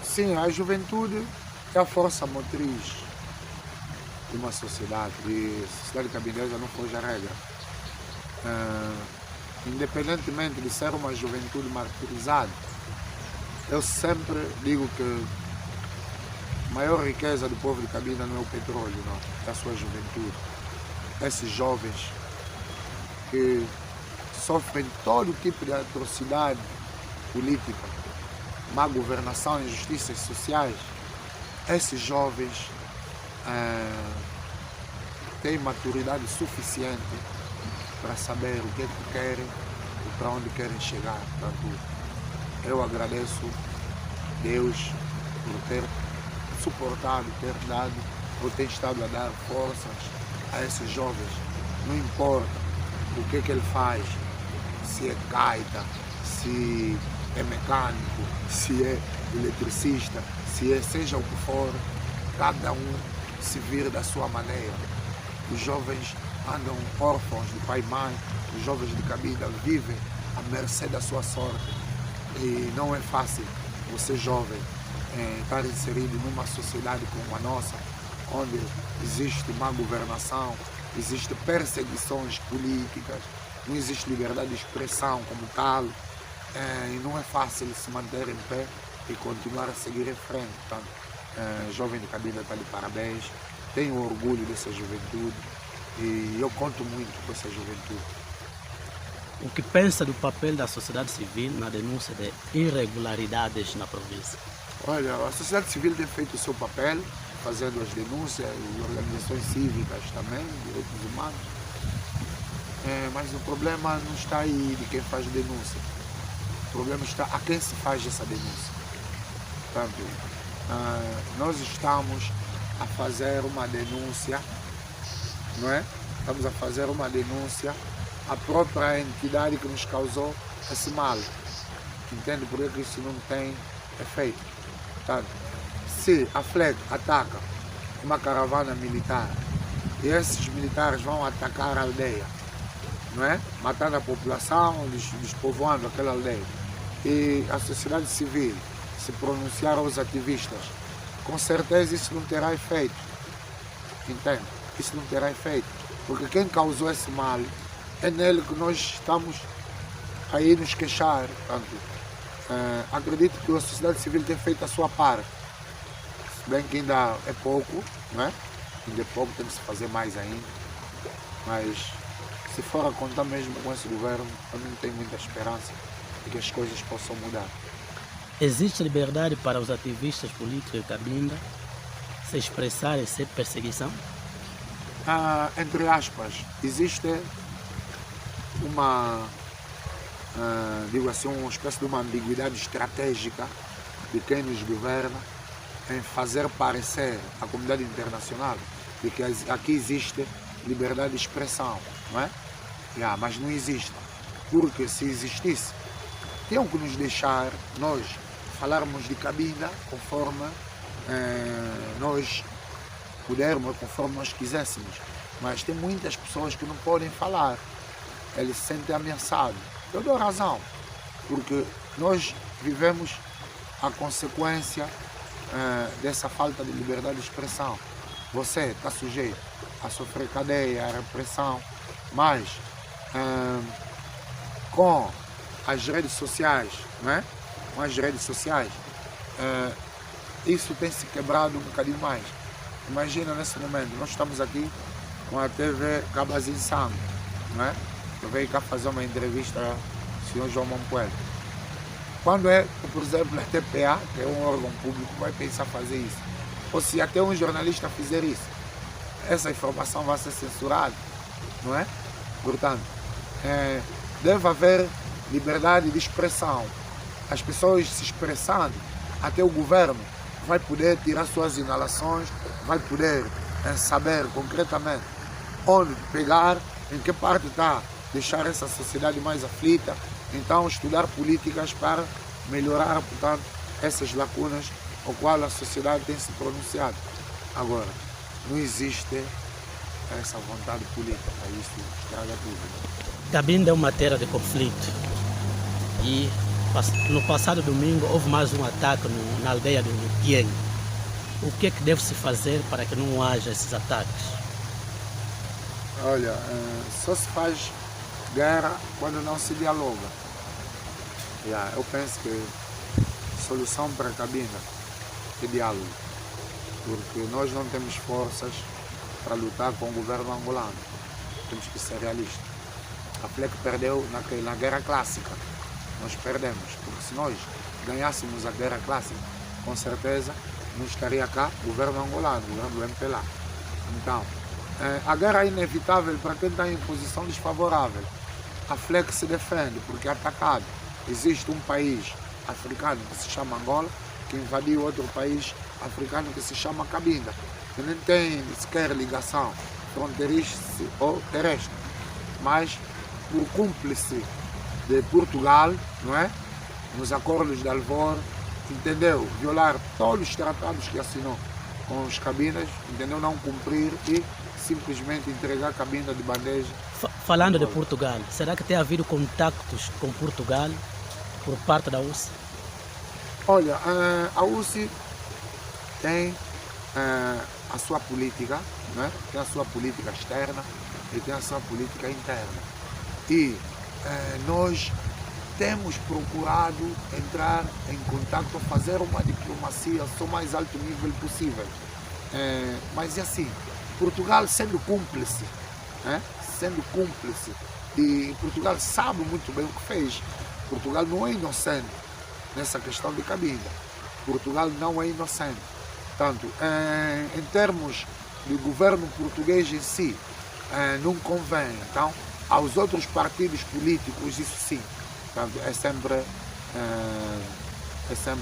Sim, a juventude é a força motriz de uma sociedade, e a sociedade cabindense não foge à regra. Independentemente de ser uma juventude martirizada, eu sempre digo que a maior riqueza do povo de Cabinda não é o petróleo, não, é a sua juventude. Esses jovens que sofrem todo tipo de atrocidade política, má governação, injustiças sociais, esses jovens têm maturidade suficiente para saber o que é que querem e para onde querem chegar. Portanto, eu agradeço a Deus por ter suportado, ter dado, por ter estado a dar forças a esses jovens. Não importa o que é que ele faz, se é gaita, se é mecânico, se é eletricista, se é seja o que for, cada um se vira da sua maneira. Os jovens andam órfãos de pai e mãe, os jovens de Cabinda vivem à mercê da sua sorte. E não é fácil você jovem estar inserido numa sociedade como a nossa, onde existe má governação, existe perseguições políticas, não existe liberdade de expressão como tal, e não é fácil se manter em pé e continuar a seguir em frente. Portanto, jovem de Cabinda está de parabéns, tenho orgulho dessa juventude e eu conto muito com essa juventude. O que pensa do papel da sociedade civil na denúncia de irregularidades na província? Olha, a sociedade civil tem feito o seu papel, fazendo as denúncias, e organizações cívicas também, direitos humanos. Mas o problema não está aí de quem faz denúncia. O problema está a quem se faz essa denúncia. Portanto, nós estamos a fazer uma denúncia, não é? Estamos a fazer uma denúncia à própria entidade que nos causou esse mal. Entende por que isso não tem efeito? Portanto, se a FLEC ataca uma caravana militar e esses militares vão atacar a aldeia, não é? Matando a população, despovoando aquela aldeia, e a sociedade civil se pronunciar aos ativistas, com certeza isso não terá efeito. Entende? Isso não terá efeito, porque quem causou esse mal é nele que nós estamos aí nos queixar. Portanto, acredito que a sociedade civil tem feito a sua parte, se bem que ainda é pouco, não é? Ainda é pouco, tem que se fazer mais ainda, mas se for a contar mesmo com esse governo, eu não tenho muita esperança de que as coisas possam mudar. Existe liberdade para os ativistas políticos de Cabinda se expressarem sem perseguição? Entre aspas, existe uma, digo assim, uma espécie de uma ambiguidade estratégica de quem nos governa em fazer parecer à comunidade internacional de que aqui existe liberdade de expressão, não é? Mas não existe, porque se existisse, tinham que nos deixar nós falarmos de Cabinda conforme nós pudermos, conforme nós quiséssemos. Mas tem muitas pessoas que não podem falar, eles se sentem ameaçados. Eu dou razão, porque nós vivemos a consequência dessa falta de liberdade de expressão. Você está sujeito a sofrer cadeia, a repressão, mas com as redes sociais, não é? Com as redes sociais, isso tem se quebrado um bocadinho mais. Imagina nesse momento, nós estamos aqui com a TV Cabazin Sangue, não é? Eu venho cá fazer uma entrevista ao senhor João Mampuelo. Quando por exemplo, a TPA, que é um órgão público, vai pensar fazer isso? Ou se até um jornalista fizer isso, essa informação vai ser censurada, não é? Portanto, deve haver liberdade de expressão. As pessoas se expressando, até o governo vai poder tirar suas inalações, vai poder saber concretamente onde pegar, em que parte está, deixar essa sociedade mais aflita. Então, estudar políticas para melhorar, portanto, essas lacunas ao qual a sociedade tem se pronunciado. Agora, não existe essa vontade política, isso estraga tudo. Cabinda é uma terra de conflito e no passado domingo houve mais um ataque na aldeia do Tieng. O que é que deve-se fazer para que não haja esses ataques? Olha, só se faz guerra quando não se dialoga. Eu penso que a solução para a Cabinda é diálogo, porque nós não temos forças para lutar com o governo angolano. Temos que ser realistas. A FLEC perdeu na guerra clássica. Nós perdemos, porque se nós ganhássemos a guerra clássica, com certeza não estaria cá o governo angolano, o governo do MPLA. Então, a guerra é inevitável para quem está em posição desfavorável. A FLEC se defende porque é atacado. Existe um país africano que se chama Angola, que invadiu outro país africano que se chama Cabinda, que nem tem sequer ligação fronteiriça ou terrestre, mas por cúmplice de Portugal, não é? Nos acordos de Alvor, entendeu? Violar todos os tratados que assinou com os Cabindas, entendeu? Não cumprir e simplesmente entregar Cabinda de bandeja. Falando de Portugal, será que tem havido contactos com Portugal por parte da UCI? Olha, a UCI tem a sua política, né? Tem a sua política externa e tem a sua política interna. E nós temos procurado entrar em contato, fazer uma diplomacia ao mais alto nível possível. Mas é assim, Portugal sendo cúmplice, sendo cúmplice, e Portugal sabe muito bem o que fez. Portugal não é inocente nessa questão de Cabinda. Portugal não é inocente. Portanto, em termos de governo português em si, não convém. Então, aos outros partidos políticos, isso sim. Portanto, é sempre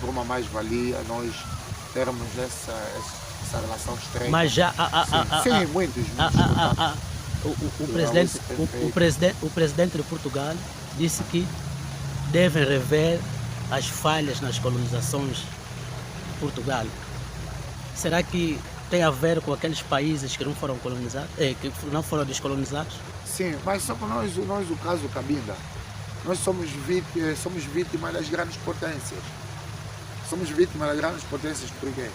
uma mais-valia nós termos essa relação estreita. Mas já sim, muitos. O presidente de Portugal disse que devem rever as falhas nas colonizações de Portugal. Será que tem a ver com aqueles países que não foram colonizados, que não foram descolonizados? Sim, mas só para nós o caso Cabinda, nós somos vítimas das grandes potências. Somos vítimas das grandes potências por quê?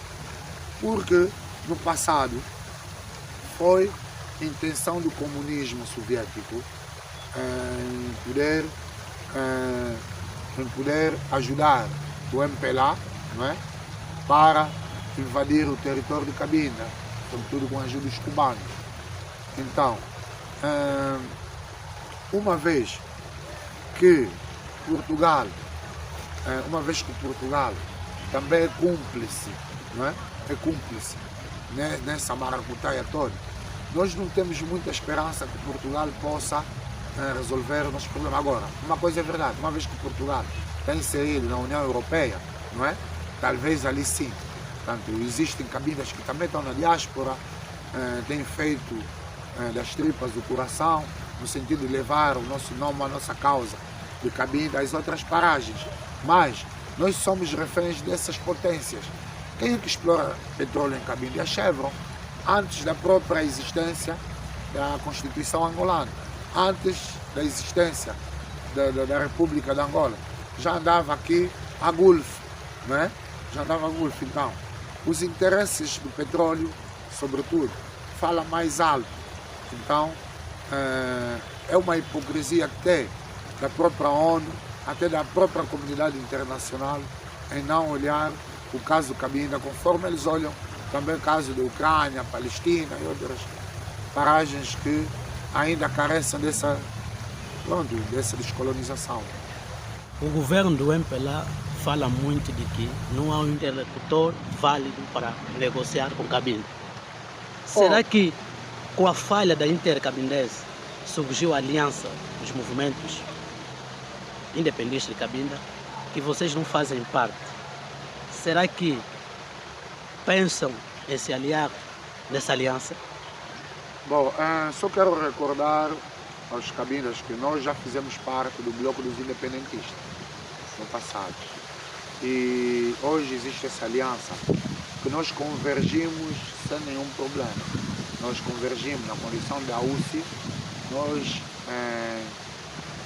Porque no passado foi intenção do comunismo soviético em poder ajudar o MPLA, não é? Para invadir o território de Cabinda, sobretudo com a ajuda dos cubanos. Então, uma vez que Portugal também é cúmplice, não é? É cúmplice nessa maracutaia toda, nós não temos muita esperança que Portugal possa resolver o nosso problema. Agora, uma coisa é verdade, uma vez que Portugal está inserido na União Europeia, não é? Talvez ali sim. Portanto, existem Cabindas que também estão na diáspora, têm feito das tripas do coração, no sentido de levar o nosso nome, a nossa causa de Cabinda às outras paragens. Mas nós somos reféns dessas potências. Quem é que explora petróleo em Cabinda? É a Chevron. Antes da própria existência da Constituição angolana, antes da existência da República de Angola, já andava aqui a Gulf, não é? Já andava a Gulf. Então, os interesses do petróleo, sobretudo, falam mais alto. Então, é uma hipocrisia que tem da própria ONU, até da própria comunidade internacional, em não olhar o caso Cabinda conforme eles olham também o caso da Ucrânia, Palestina e outras paragens que ainda carecem dessa descolonização. O governo do MPLA fala muito de que não há um interlocutor válido para negociar com Cabinda. Será que com a falha da intercabindese surgiu a aliança dos movimentos independentes de Cabinda, que vocês não fazem parte? Será que pensam em se aliar nessa aliança? Bom, só quero recordar aos Cabindas que nós já fizemos parte do Bloco dos Independentistas no passado. E hoje existe essa aliança que nós convergimos sem nenhum problema. Nós convergimos na condição da UCI, nós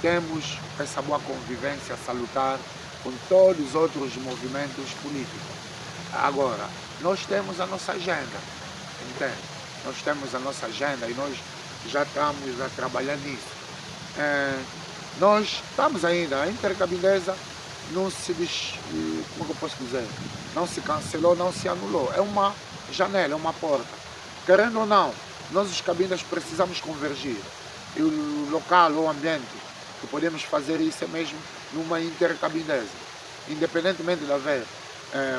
temos essa boa convivência salutar com todos os outros movimentos políticos. Agora, nós temos a nossa agenda, entende? Nós temos a nossa agenda e nós já estamos a trabalhar nisso. Nós estamos ainda, a intercabindesa não se diz, como eu posso dizer, não se cancelou, não se anulou. É uma janela, é uma porta. Querendo ou não, nós os cabindas precisamos convergir. E o local, o ambiente que podemos fazer isso é mesmo numa intercabindesa. Independentemente de haver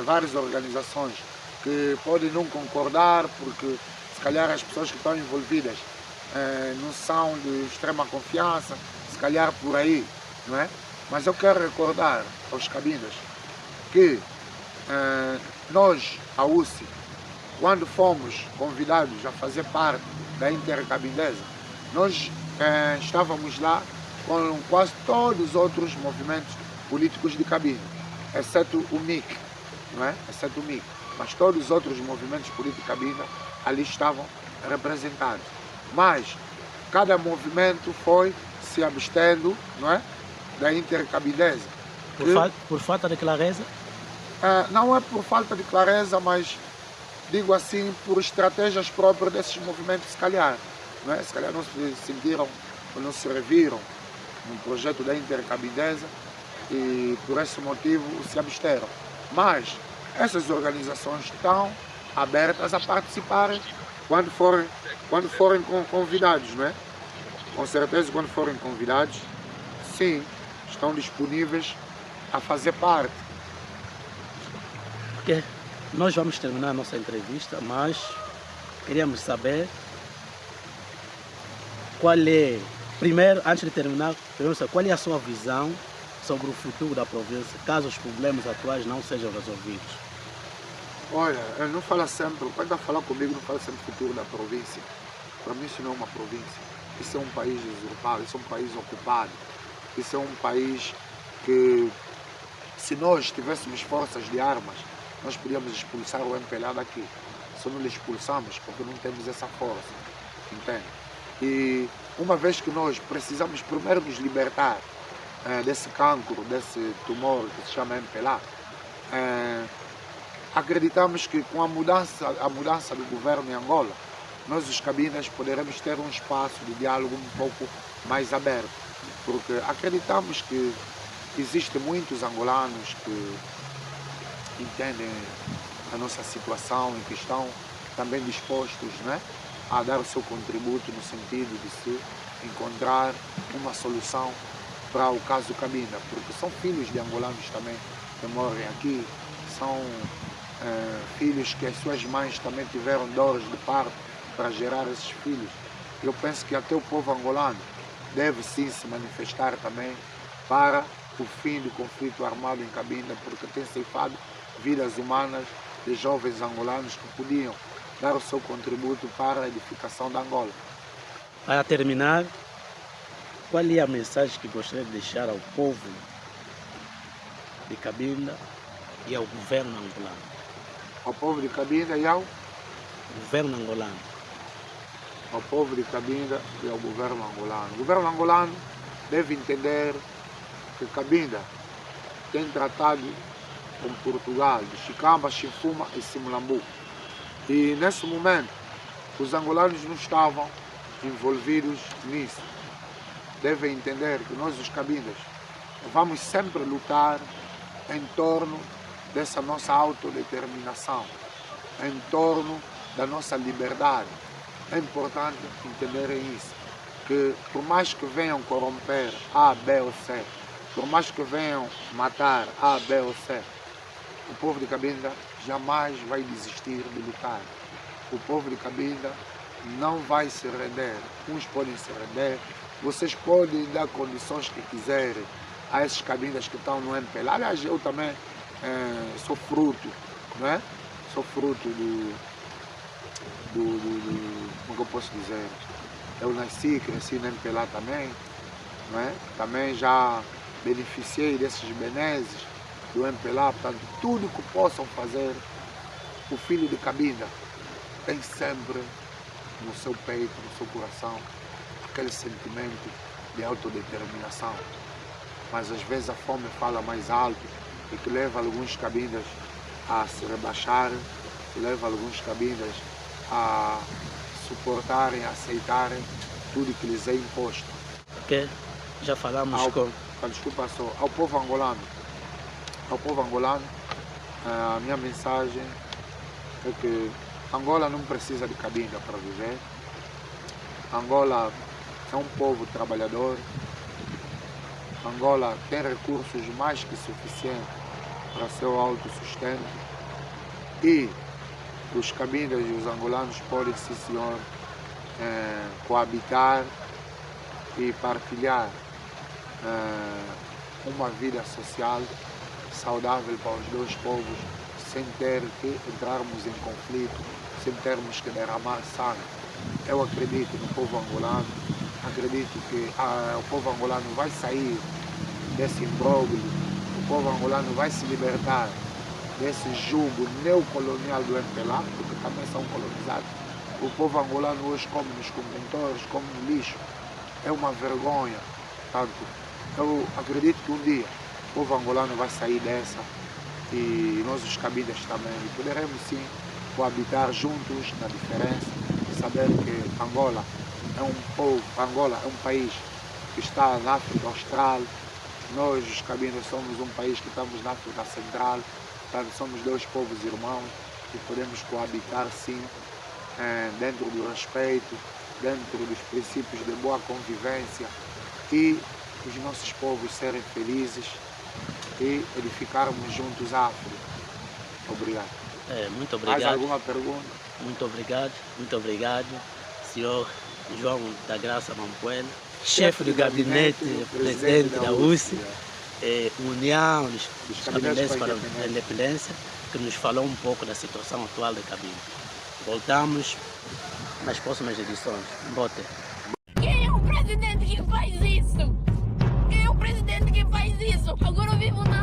várias organizações que podem não concordar, porque se calhar as pessoas que estão envolvidas não são de extrema confiança, se calhar por aí, não é? Mas eu quero recordar aos cabindas que nós, a UCI, quando fomos convidados a fazer parte da intercabindesa, nós estávamos lá com quase todos os outros movimentos políticos de Cabinda, exceto o MIC, não é? Exceto o MIC. Mas todos os outros movimentos políticos de Cabinda ali estavam representados. Mas cada movimento foi se abstendo, não é? Da intercabindesa. Por falta de clareza? Não é por falta de clareza, mas digo assim, por estratégias próprias desses movimentos, se calhar. Não é? Se calhar não se sentiram ou não se reviram no projeto da intercabindesa e por esse motivo se absteram. Mas essas organizações estão abertas a participarem quando forem convidados, não é? Com certeza, quando forem convidados, sim, estão disponíveis a fazer parte. Ok, nós vamos terminar a nossa entrevista, mas queríamos saber qual é, primeiro, antes de terminar, qual é a sua visão sobre o futuro da província, caso os problemas atuais não sejam resolvidos? Olha, eu não falo sempre, quando vai falar comigo, não fala sempre futuro da província. Para mim isso não é uma província, isso é um país usurpado, isso é um país ocupado, isso é um país que, se nós tivéssemos forças de armas, nós podíamos expulsar o MPLA daqui. Só não lhe expulsamos porque não temos essa força, entende? E uma vez que nós precisamos primeiro nos libertar desse cancro, desse tumor que se chama MPLA, acreditamos que com a mudança do governo em Angola, nós os cabindas poderemos ter um espaço de diálogo um pouco mais aberto, porque acreditamos que existem muitos angolanos que entendem a nossa situação e que estão também dispostos, né, a dar o seu contributo no sentido de se encontrar uma solução para o caso Cabinda, porque são filhos de angolanos também que morrem aqui, são filhos que as suas mães também tiveram dores de parto para gerar esses filhos. Eu penso que até o povo angolano deve sim se manifestar também para o fim do conflito armado em Cabinda, porque tem ceifado vidas humanas de jovens angolanos que podiam dar o seu contributo para a edificação da Angola. Para terminar, qual é a mensagem que gostaria de deixar ao povo de Cabinda e ao governo angolano? Ao povo de Cabinda e ao governo angolano. Ao povo de Cabinda e ao governo angolano. O governo angolano deve entender que Cabinda tem tratado com Portugal de Chicamba, Chifuma e Simulambu. E nesse momento os angolanos não estavam envolvidos nisso. Devem entender que nós, os cabindas, vamos sempre lutar em torno dessa nossa autodeterminação, em torno da nossa liberdade. É importante entenderem isso, que por mais que venham corromper A, B ou C, por mais que venham matar A, B ou C, o povo de Cabinda jamais vai desistir de lutar. O povo de Cabinda não vai se render. Uns podem se render, vocês podem dar condições que quiserem a esses cabindas que estão no MPLA. Aliás, eu também sou fruto, não é? Sou fruto como eu posso dizer? Eu nasci, cresci no MPLA também, não é? Também já beneficiei desses benesses do MPLA, portanto, tudo que possam fazer, o filho de Cabinda tem sempre no seu peito, no seu coração, aquele sentimento de autodeterminação. Mas às vezes a fome fala mais alto e que leva alguns cabindas a se rebaixarem, que leva alguns cabindas a suportarem, a aceitarem tudo que lhes é imposto. Ok, já falamos Desculpa só, ao povo angolano, a minha mensagem é que Angola não precisa de Cabinda para viver. Angola é um povo trabalhador. Angola tem recursos mais que suficientes para seu autossustento. E os cabindas e os angolanos podem, sim senhor, coabitar e partilhar uma vida social saudável para os dois povos, sem ter que entrarmos em conflito, sem termos que derramar sangue. Eu acredito no povo angolano, acredito que o povo angolano vai sair desse imbróglio, o povo angolano vai se libertar desse jugo neocolonial do MPLA, porque também são colonizados. O povo angolano hoje come nos contentores, come no lixo. É uma vergonha. Tanto, eu acredito que um dia o povo angolano vai sair dessa e nós os cabindas também. E poderemos sim coabitar juntos na diferença, saber que Angola é um povo, Angola é um país que está na África Austral. Nós os cabindas somos um país que estamos na África Central. Portanto, somos dois povos irmãos que podemos coabitar sim, dentro do respeito, dentro dos princípios de boa convivência e os nossos povos serem felizes e edificarmos juntos a África. Obrigado. Muito obrigado. Mais alguma pergunta? Muito obrigado, senhor João da Graça Mampuela, chefe do gabinete, presidente da UCI, União dos Cabinetes para a Independência, que nos falou um pouco da situação atual de Cabinda. Voltamos nas próximas edições. Bote. Quem é o presidente que faz isso? Quem é o presidente que faz isso? Agora eu vivo na